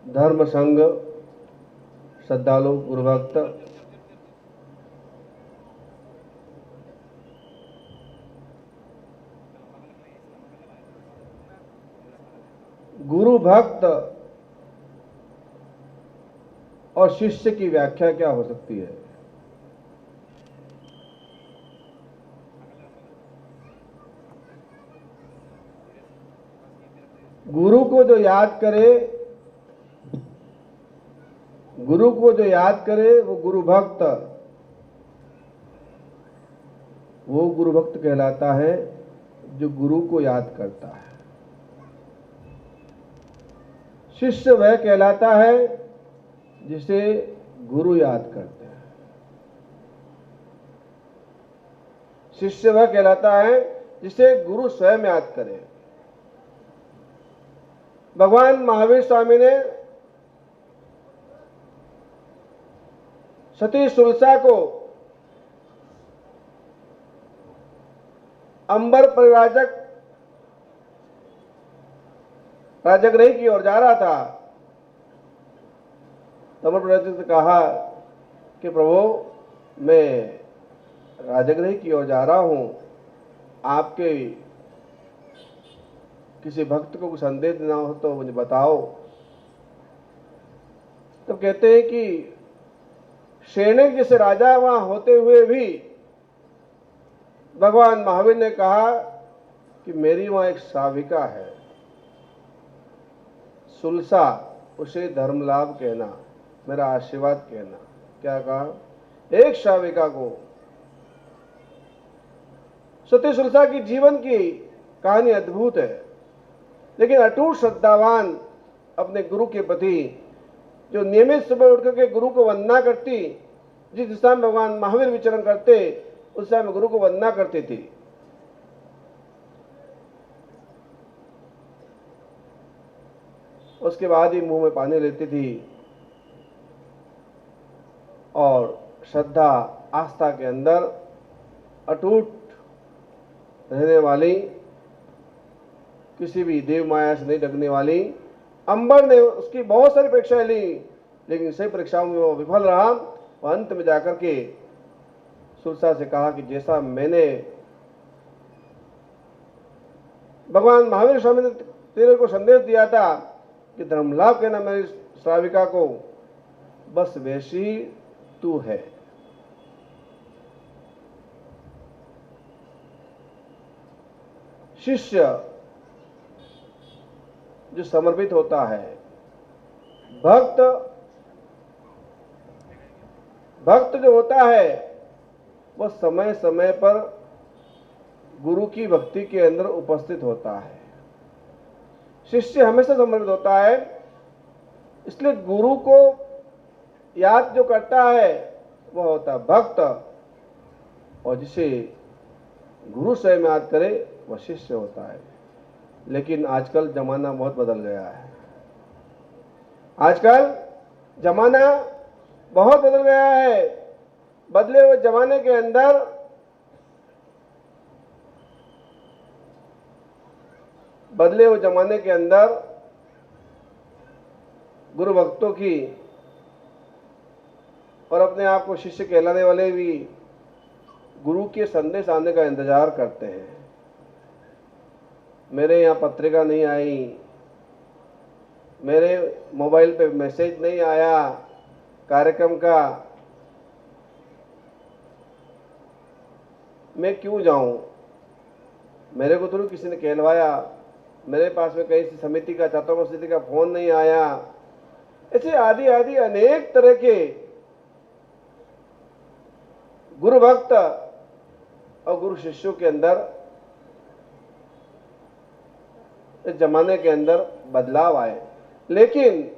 धर्म संघ श्रद्धालु गुरुभक्त, गुरु भक्त और शिष्य की व्याख्या क्या हो सकती है? गुरु को जो याद करे, गुरु को जो याद करे वो गुरु भक्त, वो गुरु भक्त कहलाता है जो गुरु को याद करता है। शिष्य वह कहलाता है जिसे गुरु याद करते हैं। शिष्य वह कहलाता है जिसे गुरु स्वयं याद करे। भगवान महावीर स्वामी ने सती सुलसा को अंबर परिराजक राजगृह की ओर जा रहा था। तब परिराजक ने कहा कि प्रभु मैं राजगृह की ओर जा रहा हूं, आपके किसी भक्त को कुछ संदेश देना हो तो मुझे बताओ। तब कहते हैं कि सैनिक जैसे राजा वहां होते हुए भी भगवान महावीर ने कहा कि मेरी वहां एक श्राविका है, सुलसा, उसे धर्म लाभ कहना, मेरा आशीर्वाद कहना। क्या कहा? एक श्राविका को। सती सुलसा की जीवन की कहानी अद्भुत है, लेकिन अटूट श्रद्धावान अपने गुरु के प्रति, जो नियमित सुबह उठ करके गुरु को वंदना करती, जिस दिशा में भगवान महावीर विचरण करते उस दिशा में गुरु को वंदना करती थी। उसके बाद ही मुंह में पानी लेती थी और श्रद्धा आस्था के अंदर अटूट रहने वाली, किसी भी देव माया से नहीं डरने वाली। अंबर ने उसकी बहुत सारी परीक्षाएं ली, लेकिन सही परीक्षाओं में वो विफल रहा। और अंत में जाकर के सुलसा से कहा कि जैसा मैंने भगवान महावीर स्वामी ने तेरे को संदेश दिया था कि धर्म लाभ कहना मेरी श्राविका को, बस वैसी तू है। शिष्य जो समर्पित होता है, भक्त जो होता है, वह समय समय पर गुरु की भक्ति के अंदर उपस्थित होता है। शिष्य हमेशा समर्पित होता है, इसलिए गुरु को याद जो करता है वह होता है भक्त, और जिसे गुरु स्वयं याद करे वह शिष्य होता है। लेकिन आजकल जमाना बहुत बदल गया है। आजकल जमाना बहुत बदल गया है। बदले हुए जमाने के अंदर गुरु भक्तों की और अपने आप को शिष्य कहलाने वाले भी गुरु के संदेश आने का इंतजार करते हैं। मेरे यहाँ पत्रिका नहीं आई, मेरे मोबाइल पे मैसेज नहीं आया कार्यक्रम का, मैं क्यों जाऊं? मेरे को तो किसी ने कहलवाया, मेरे पास में कहीं समिति का चातुर्मास समिति का फोन नहीं आया। ऐसे आदि आदि अनेक तरह के गुरु भक्त और गुरु शिष्यों के अंदर इस जमाने के अंदर बदलाव आए, लेकिन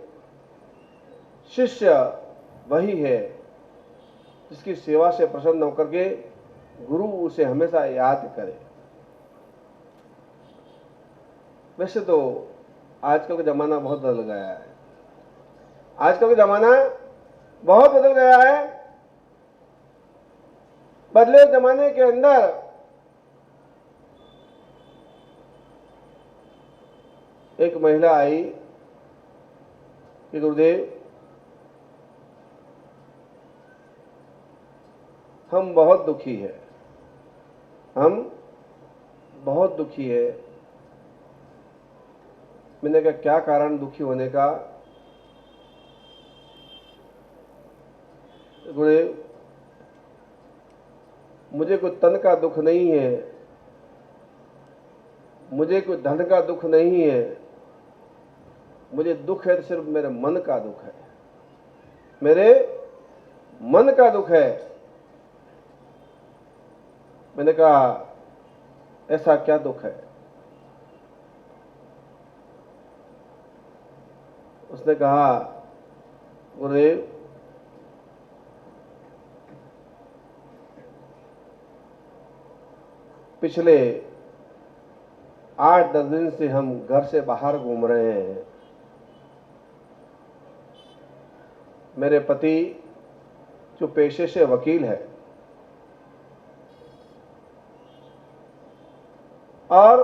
शिष्य वही है जिसकी सेवा से प्रसन्न होकर के गुरु उसे हमेशा याद करे। वैसे तो आजकल का जमाना बहुत बदल गया है। आजकल का जमाना बहुत बदल गया है। बदले जमाने के अंदर एक महिला आई कि गुरुदेव, हम बहुत दुखी है, हम बहुत दुखी है। मैंने कहा क्या कारण दुखी होने का? गुरुदेव, मुझे कोई तन का दुख नहीं है, मुझे कोई धन का दुख नहीं है, मुझे दुख है तो सिर्फ मेरे मन का दुख है, मेरे मन का दुख है। मैंने कहा ऐसा क्या दुख है? उसने कहा गुरुदेव, पिछले 8-10 दिन से हम घर से बाहर घूम रहे हैं। मेरे पति जो पेशे से वकील है और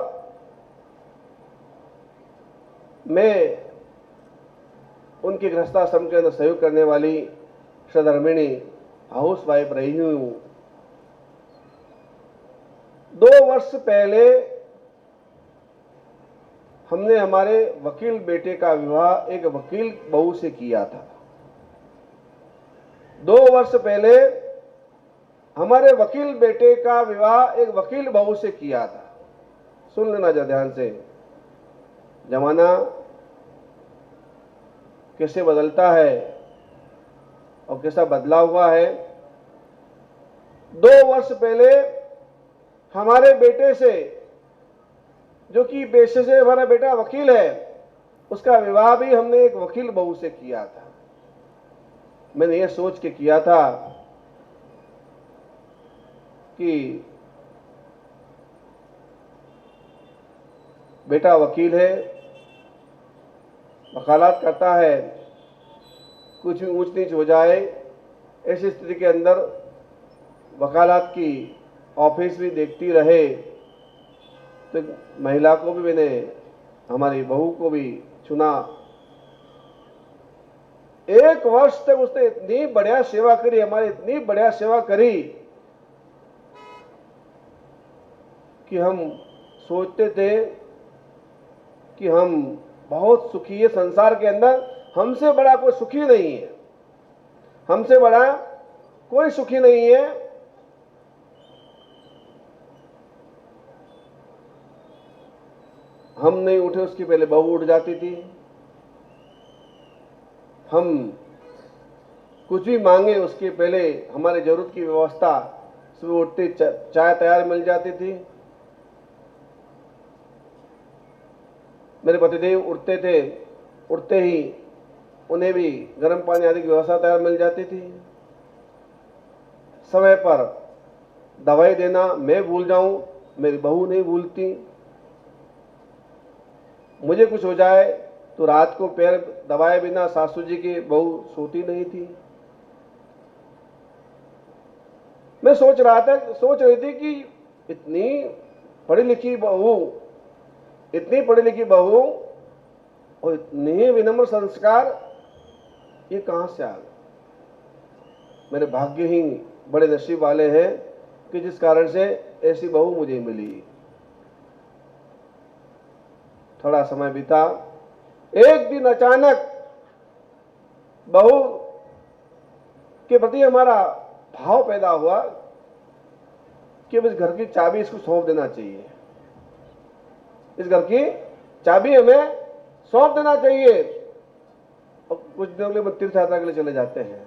मैं उनकी गृहस्थाश्रम के अंदर सहयोग करने वाली सधर्मिणी हाउस वाइफ रही हूं। 2 वर्ष पहले हमने हमारे वकील बेटे का विवाह एक वकील बहू से किया था। 2 वर्ष पहले हमारे वकील बेटे का विवाह एक वकील बहू से किया था। सुन लेना जरा ध्यान से, जमाना कैसे बदलता है और कैसा बदला हुआ है। 2 वर्ष पहले हमारे बेटे से, जो कि पेशे से हमारा बेटा वकील है, उसका विवाह भी हमने एक वकील बहू से किया था। मैंने ये सोच के किया था कि बेटा वकील है, वकालत करता है, कुछ भी ऊंच नीच हो जाए ऐसी स्थिति के अंदर वकालत की ऑफिस भी देखती रहे। तो महिला को भी मैंने, हमारी बहू को भी चुना। 1 वर्ष तक उसने इतनी बढ़िया सेवा करी, हमारी इतनी बढ़िया सेवा करी कि हम सोचते थे कि हम बहुत सुखी है संसार के अंदर, हमसे बड़ा कोई सुखी नहीं है, हमसे बड़ा कोई सुखी नहीं है। हम नहीं उठे उसकी पहले बहू उठ जाती थी। हम कुछ भी मांगे उसके पहले हमारे जरूरत की व्यवस्था, सुबह उठते चाय तैयार मिल जाती थी। मेरे पतिदेव उठते थे, उठते ही उन्हें भी गर्म पानी आदि की व्यवस्था तैयार मिल जाती थी। समय पर दवाई देना मैं भूल जाऊं, मेरी बहू नहीं भूलती। मुझे कुछ हो जाए तो रात को पैर दबाए बिना सासू जी की बहू सोती नहीं थी। मैं सोच रही थी कि इतनी पढ़ी लिखी बहू और इतने विनम्र संस्कार ये कहां से आ गए। मेरे भाग्य ही बड़े नसीब वाले हैं कि जिस कारण से ऐसी बहू मुझे मिली। थोड़ा समय बीता, एक दिन अचानक बहू के प्रति हमारा भाव पैदा हुआ कि अब इस घर की चाबी इसको सौंप देना चाहिए, इस घर की चाबी हमें सौंप देना चाहिए। और कुछ दिनों के लिए तीर्थ यात्रा के लिए चले जाते हैं,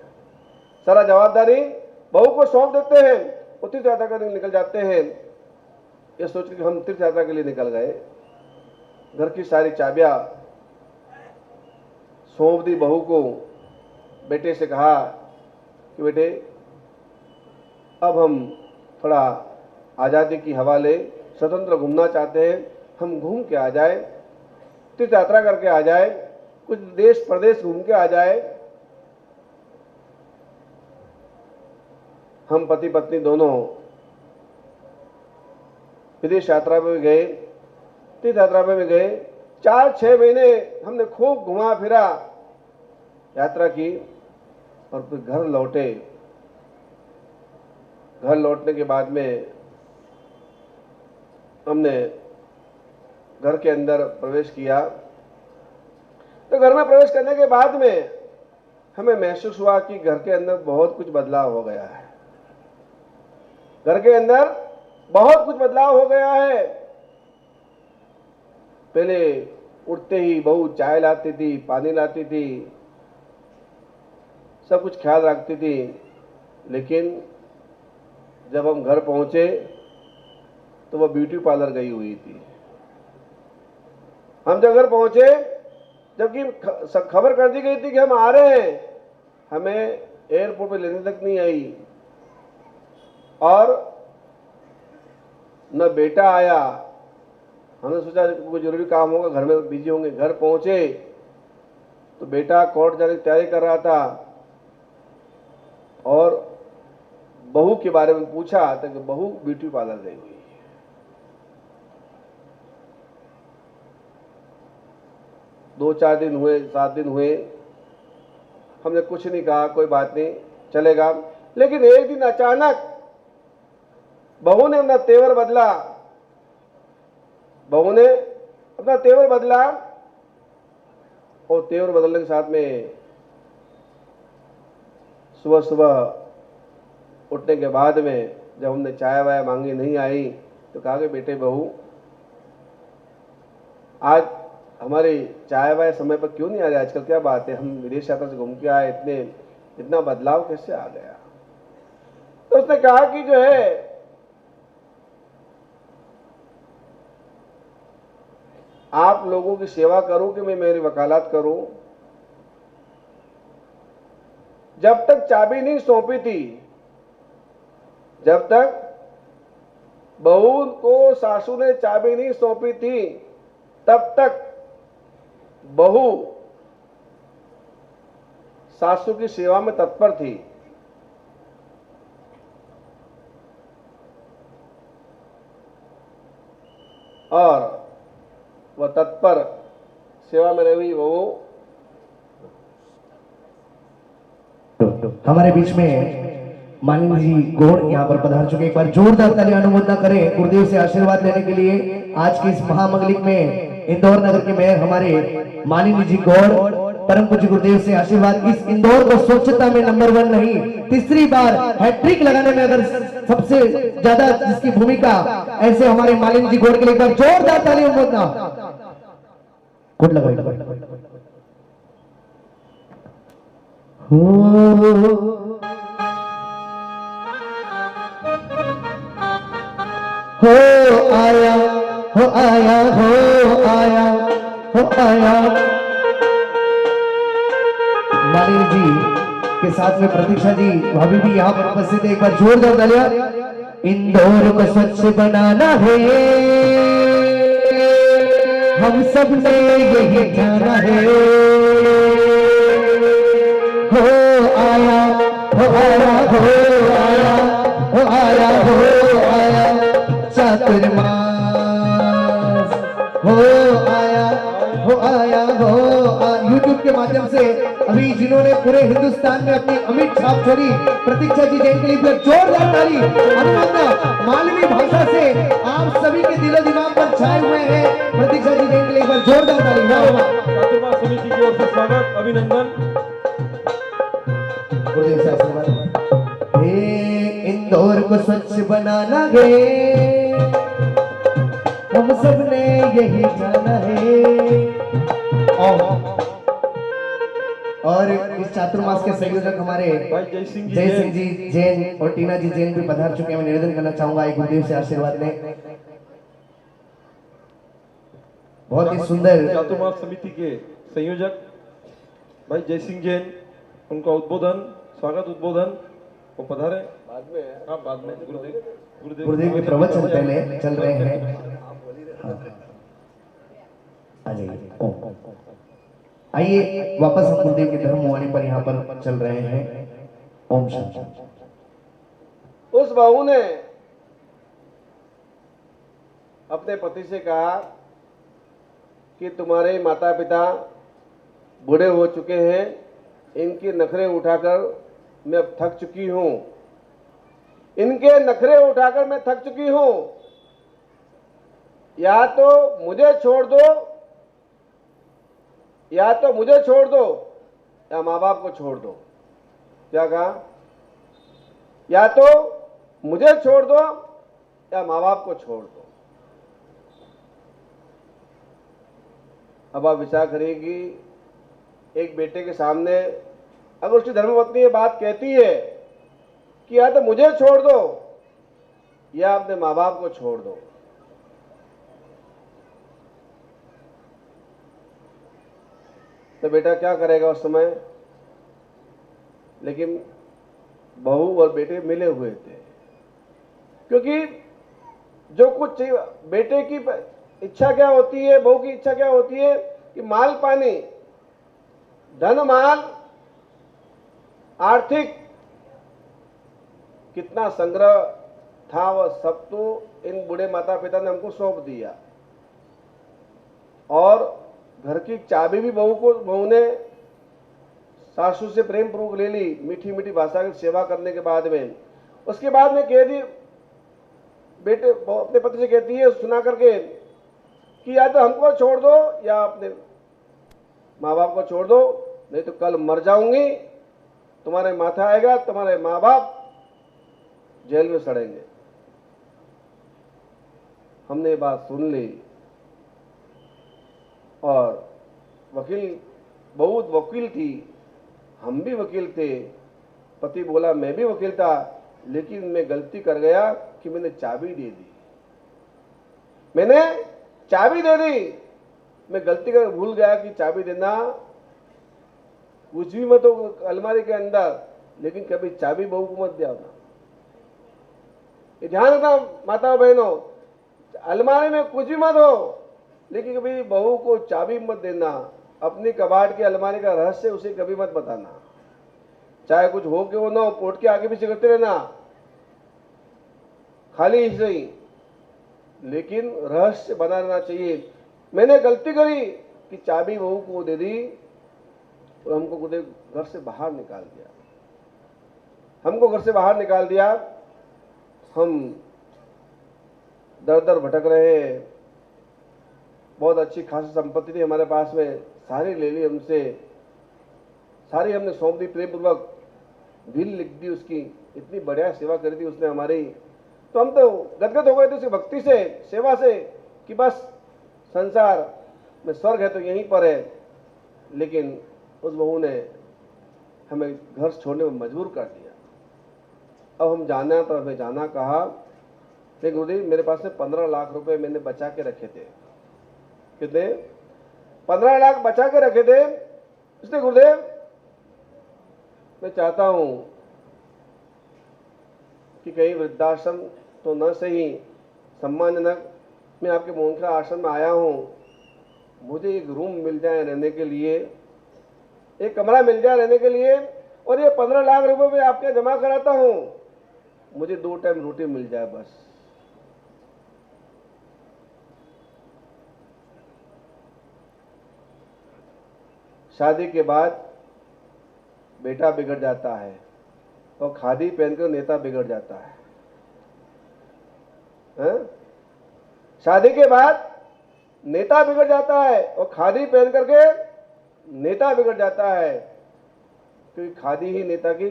सारा जवाबदारी बहू को सौंप देते हैं, वो तीर्थ यात्रा के लिए निकल जाते हैं। ये सोच के हम तीर्थ यात्रा के लिए निकल गए, घर की सारी चाबियां सौंप दी बहू को। बेटे से कहा कि बेटे अब हम थोड़ा आज़ादी की हवा ले, स्वतंत्र घूमना चाहते हैं, हम घूम के आ जाए, तीर्थ यात्रा करके आ जाए, कुछ देश प्रदेश घूम के आ जाए। हम पति पत्नी दोनों विदेश यात्रा में गए, तीर्थ यात्रा में गए। 4-6 महीने हमने खूब घुमा फिरा, यात्रा की और फिर घर लौटे। घर लौटने के बाद में हमने घर के अंदर प्रवेश किया। तो घर में प्रवेश करने के बाद में हमें महसूस हुआ कि घर के अंदर बहुत कुछ बदलाव हो गया है। घर के अंदर बहुत कुछ बदलाव हो गया है। पहले उठते ही बहू चाय लाती थी, पानी लाती थी, सब कुछ ख्याल रखती थी। लेकिन जब हम घर पहुंचे तो वह ब्यूटी पार्लर गई हुई थी। हम जब घर पहुंचे, जबकि खबर कर दी गई थी कि हम आ रहे हैं, हमें एयरपोर्ट पे लेने तक नहीं आई और न बेटा आया। हमने सोचा कोई जरूरी काम होगा, घर में बिजी होंगे। घर पहुंचे तो बेटा कोर्ट जाने की तैयारी कर रहा था और बहू के बारे में पूछा तो कि बहू ब्यूटी पार्लर गई हुई है। 2-4 दिन हुए, 7 दिन हुए, हमने कुछ नहीं कहा, कोई बात नहीं चलेगा। लेकिन एक दिन अचानक बहू ने अपना तेवर बदला। बहू ने अपना तेवर बदला और तेवर बदलने के साथ में सुबह सुबह उठने के बाद में जब हमने चाय वाय मांगी, नहीं आई, तो कहा कि बेटे बहू आज हमारी चाय वाय समय पर क्यों नहीं आ रही, आजकल क्या बात है, हम विदेश यात्रा से घूम के आए, इतना बदलाव कैसे आ गया। तो उसने कहा कि जो है आप लोगों की सेवा करूं कि मैं मेरी वकालत करूं। जब तक चाबी नहीं सौंपी थी, जब तक बहू को सासू ने चाबी नहीं सौंपी थी, तब तक बहू सासू की सेवा में तत्पर थी। और वह तत्पर सेवा में रही बहू हमारे बीच में माननीय जी गौड़ यहाँ पर पधार चुके। एक बार जोरदार ताली अनुमोदना करें गुरुदेव से आशीर्वाद लेने के लिए। आज की इस महामंगलिक में इंदौर नगर के मेयर हमारे माननीय जी गौड़ परम पूज्य गुरुदेव से आशीर्वाद। इस इंदौर को स्वच्छता में नंबर 1 नहीं, तीसरी बार हैट्रिक लगाने में अगर सबसे ज्यादा जिसकी भूमिका, ऐसे हमारे माननीय जी गौड़ के लिए एक बार जोरदार ताली अनुमोदना। गुड लगा हो आया हो आया हो आया हो आया। मालिनी जी के साथ में प्रतीक्षा जी भाभी भी यहाँ पर उपस्थित है। एक बार जोरदार तालियां। इंदौर को स्वच्छ बनाना है, हम सब ने यही जाना है। हो आया हो आया हो आया हो आया हो आया चातुर्मास हो आया हो आया हो यूट्यूब के माध्यम से अभी जिन्होंने पूरे हिंदुस्तान में अपनी अमिट छाप छोड़ी, प्रतीक्षा जी जैन के लिए जोरदार ताली। मालवी भाषा से आप सभी के दिलो दिमाग पर छाए हुए हैं। प्रतीक्षा जी जैन के लिए जोरदार ताली। चातुर्मास समिति की ओर से स्वागत, अभिनंदन। गुरुदेव से आशीर्वाद। हे इंदौर को स्वच्छ बनाना है, हम सब ने यही जाना है। और इस चातुर्मास के संयोजक हमारे जय सिंह जी जैन और टीना जी जैन भी पधार चुके हैं। मैं निवेदन करना चाहूंगा एक गुरुदेव से आशीर्वाद लें। बहुत ही सुंदर चातुर्मास समिति के संयोजक भाई जय सिंह जैन, उनका उद्बोधन, स्वागत उद्बोधन वो पधारे। बाद में हाँ, बाद में गुरुदेव के प्रवचन पहले चल रहे हैं। आइए वापस हम गुरुदेव की धर्मवाणी पर यहाँ पर चल रहे हैं। ओम शांति। उस बहू ने अपने पति से कहा कि तुम्हारे माता पिता बूढ़े हो चुके हैं, इनके नखरे उठाकर मैं अब थक चुकी हूं, इनके नखरे उठाकर मैं थक चुकी हूं, या तो मुझे छोड़ दो, या तो मुझे छोड़ दो या माँ बाप को छोड़ दो। क्या कहा? या तो मुझे छोड़ दो या माँ बाप को छोड़ दो। अब आप विचार करिए कि एक बेटे के सामने अगर उसकी धर्मपत्नी ये बात कहती है कि या तो मुझे छोड़ दो या अपने माँ बाप को छोड़ दो, तो बेटा क्या करेगा उस समय? लेकिन बहू और बेटे मिले हुए थे, क्योंकि जो कुछ बेटे की इच्छा क्या होती है, बहू की इच्छा क्या होती है कि माल पानी, धन माल, आर्थिक कितना संग्रह था वह सब तो इन बूढ़े माता पिता ने हमको सौंप दिया। और घर की चाबी भी बहू ने सासू से प्रेम पूर्वक ले ली, मीठी मीठी भाषा की सेवा करने के बाद में। उसके बाद में कह दी, बेटे अपने पति से कहती है सुना करके कि या तो हमको छोड़ दो या अपने माँ बाप को छोड़ दो, नहीं तो कल मर जाऊंगी, तुम्हारे माथा आएगा, तुम्हारे माँ बाप जेल में सड़ेंगे। हमने ये बात सुन ली और वकील, बहुत वकील थी, हम भी वकील थे, पति बोला मैं भी वकील था, लेकिन मैं गलती कर गया कि मैंने चाबी दे दी, मैंने चाबी दे दी, मैं गलती कर भूल गया कि चाबी देना कुछ भी मत हो अलमारी के अंदर, लेकिन कभी चाबी बहू को मत दिया। ये ध्यान रखना माता बहनों, अलमारी में कुछ भी मत हो, लेकिन कभी बहू को चाबी मत देना। अपनी कबाड़ की अलमारी का रहस्य उसे कभी मत बताना, चाहे कुछ हो के हो ना हो, पोट के आगे पीछे करते रहना, खाली ऐसे ही, लेकिन रहस्य बना रहना चाहिए। मैंने गलती करी कि चाबी बहू को दे दी और हमको घर से बाहर निकाल दिया, हमको घर से बाहर निकाल दिया। हम दर दर भटक रहे हैं, बहुत अच्छी खासी संपत्ति थी हमारे पास में, सारी ले ली हमसे, सारी हमने सौंप दी प्रेम पूर्वक, बिल लिख दी उसकी, इतनी बढ़िया सेवा करी थी उसने हमारी। तो हम तो गदगद हो गए थे उसकी भक्ति से, सेवा से, कि बस संसार में स्वर्ग है तो यहीं पर है। लेकिन उस बहू ने हमें घर छोड़ने में मजबूर कर दिया। अब हम जाना तो हमें जाना कहा, लेकिन गुरुदेव मेरे पास में 15 लाख रुपए मैंने बचा के रखे थे। कितने? 15 लाख बचा के रखे थे। इसलिए गुरुदेव मैं चाहता हूं कि कहीं वृद्धाश्रम तो न सही, सम्मानजनक, मैं आपके मोहनखा आश्रम में आया हूं, मुझे एक रूम मिल जाए रहने के लिए, एक कमरा मिल जाए रहने के लिए, और ये 15 लाख रुपए में आपके जमा कराता हूं, मुझे 2 टाइम रोटी मिल जाए बस। शादी के बाद बेटा बिगड़ जाता है और खादी पहनकर नेता बिगड़ जाता है, हैं? शादी के बाद नेता बिगड़ जाता है और खादी पहन करके नेता बिगड़ जाता है, क्योंकि खादी ही नेता की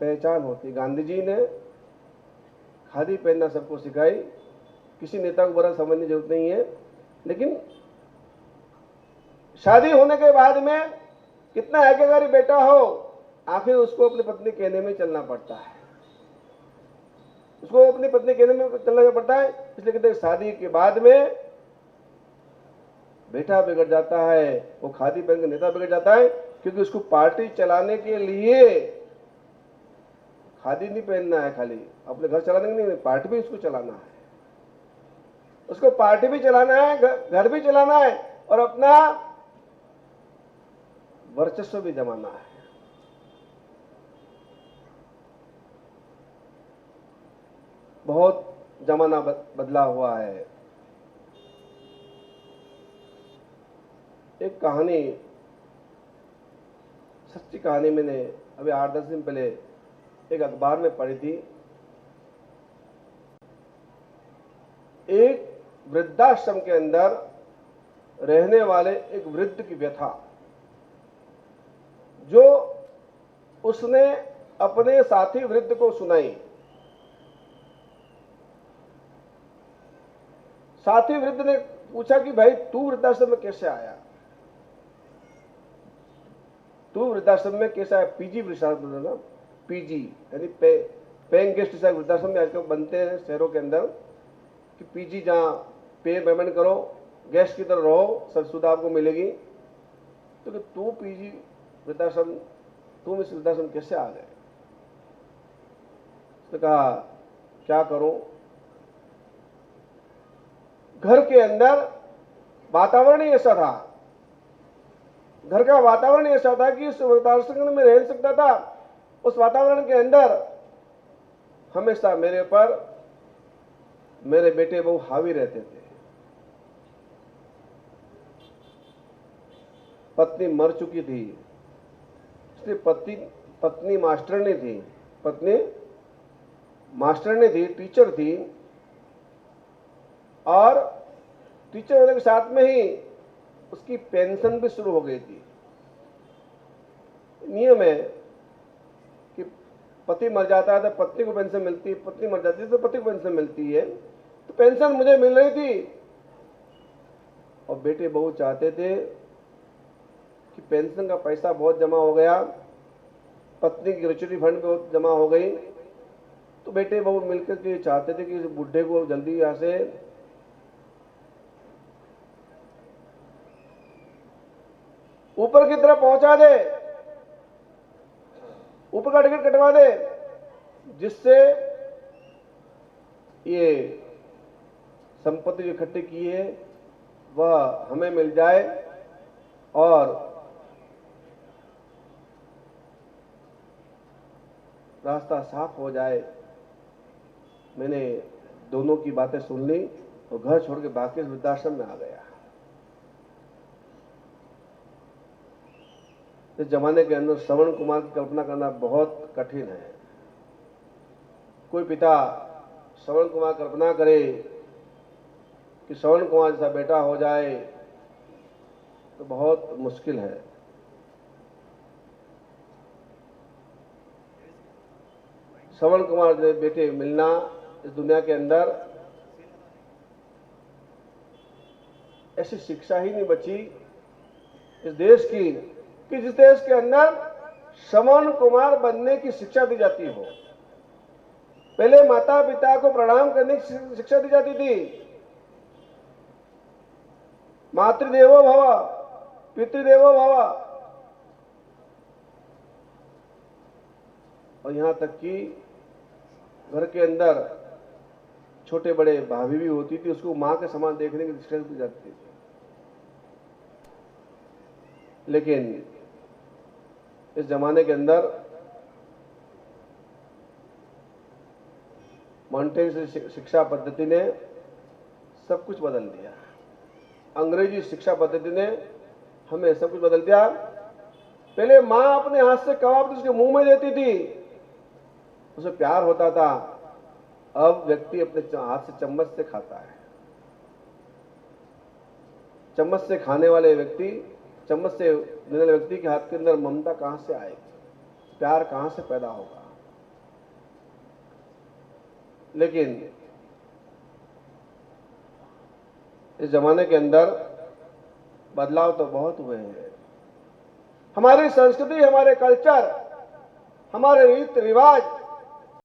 पहचान होती। गांधी जी ने खादी पहनना सबको सिखाई। किसी नेता को बुरा समझने की जरूरत नहीं है, लेकिन शादी होने के बाद में कितना आज्ञाकारी बेटा हो, आखिर उसको अपनी पत्नी कहने में चलना पड़ता है, उसको अपनी पत्नी कहने में चलना पड़ता है। इसलिए कहते हैं शादी के बाद में बेटा बिगड़ जाता है, वो खादी पहन के नेता बिगड़ जाता है, क्योंकि उसको पार्टी चलाने के लिए खादी नहीं पहनना है, खाली अपने घर चलाने के नहीं, पार्टी भी उसको चलाना है, उसको पार्टी भी चलाना है, घर भी चलाना है, और अपना वर्चस्व भी जमाना है। बहुत जमाना बदला हुआ है। एक कहानी, सच्ची कहानी मैंने अभी 8-10 दिन पहले एक अखबार में पढ़ी थी। एक वृद्धाश्रम के अंदर रहने वाले एक वृद्ध की व्यथा, जो उसने अपने साथी वृद्ध को सुनाई। साथी वृद्ध ने पूछा कि भाई तू वृद्धाश्रम में कैसे आया, तू वृद्धाश्रम में कैसे आया? पीजी वृद्धाश्रम ना, पीजी यानी पेइंग गेस्ट वृद्धाश्रम में आजकल बनते हैं शहरों के अंदर, कि पीजी जहाँ पे पेमेंट करो, गेस्ट की तरह रहो, सब सुविधा आपको मिलेगी। तो कि तू पीजी वृद्धाश्रम, तुम इस वृद्धाश्रम कैसे आ गए? उसने कहा क्या करूं, घर के अंदर वातावरण ही ऐसा था, घर का वातावरण ऐसा था कि उस वृद्धाश्रम में रह सकता था। उस वातावरण के अंदर हमेशा मेरे पर मेरे बेटे बहु हावी रहते थे। पत्नी मर चुकी थी, इसलिए पत्नी मास्टरनी थी, पत्नी मास्टरनी थी, टीचर थी, और टीचर होने के साथ में ही उसकी पेंशन भी शुरू हो गई थी। नियम है कि पति मर जाता है तो पत्नी को पेंशन मिलती है, पत्नी मर जाती है तो पति को पेंशन मिलती है। तो पेंशन मुझे मिल रही थी, और बेटे बहू चाहते थे कि पेंशन का पैसा बहुत जमा हो गया, पत्नी की ग्रेच्युटी फंड बहुत जमा हो गई, तो बेटे बहू मिलकर के चाहते थे कि बुढ़े को जल्दी यहाँ से ऊपर की तरफ पहुंचा दे, ऊपर का टिकट कटवा दे, जिससे ये संपत्ति जो इकट्ठी की है वह हमें मिल जाए और रास्ता साफ हो जाए। मैंने दोनों की बातें सुन ली और घर छोड़ के बाकी वृद्धाश्रम में आ गया। इस जमाने के अंदर श्रवण कुमार की कल्पना करना बहुत कठिन है। कोई पिता श्रवण कुमार कल्पना करे कि श्रवण कुमार जैसा बेटा हो जाए तो बहुत मुश्किल है। श्रवण कुमार जैसे बेटे मिलना इस दुनिया के अंदर, ऐसी शिक्षा ही नहीं बची इस देश की कि जिस देश के अंदर श्रवण कुमार बनने की शिक्षा दी जाती हो। पहले माता पिता को प्रणाम करने की शिक्षा दी जाती थी, मातृदेवो भव पितृदेवो भव, और यहां तक कि घर के अंदर छोटे बड़े भाभी भी होती थी, उसको मां के समान देखने की शिक्षा दी जाती थी। लेकिन इस जमाने के अंदर मॉन्टेस्क्यू शिक्षा पद्धति ने सब कुछ बदल दिया। अंग्रेजी शिक्षा पद्धति ने हमें सब कुछ बदल दिया। पहले माँ अपने हाथ से कबाब उसके मुंह में देती थी, उसे प्यार होता था। अब व्यक्ति अपने हाथ से चम्मच से खाता है। चम्मच से खाने वाले व्यक्ति, चम्मच से देने वाले व्यक्ति के हाथ के अंदर ममता कहां से आएगी, प्यार कहां से पैदा होगा। लेकिन इस जमाने के अंदर बदलाव तो बहुत हुए हैं। हमारी संस्कृति, हमारे कल्चर, हमारे रीति रिवाज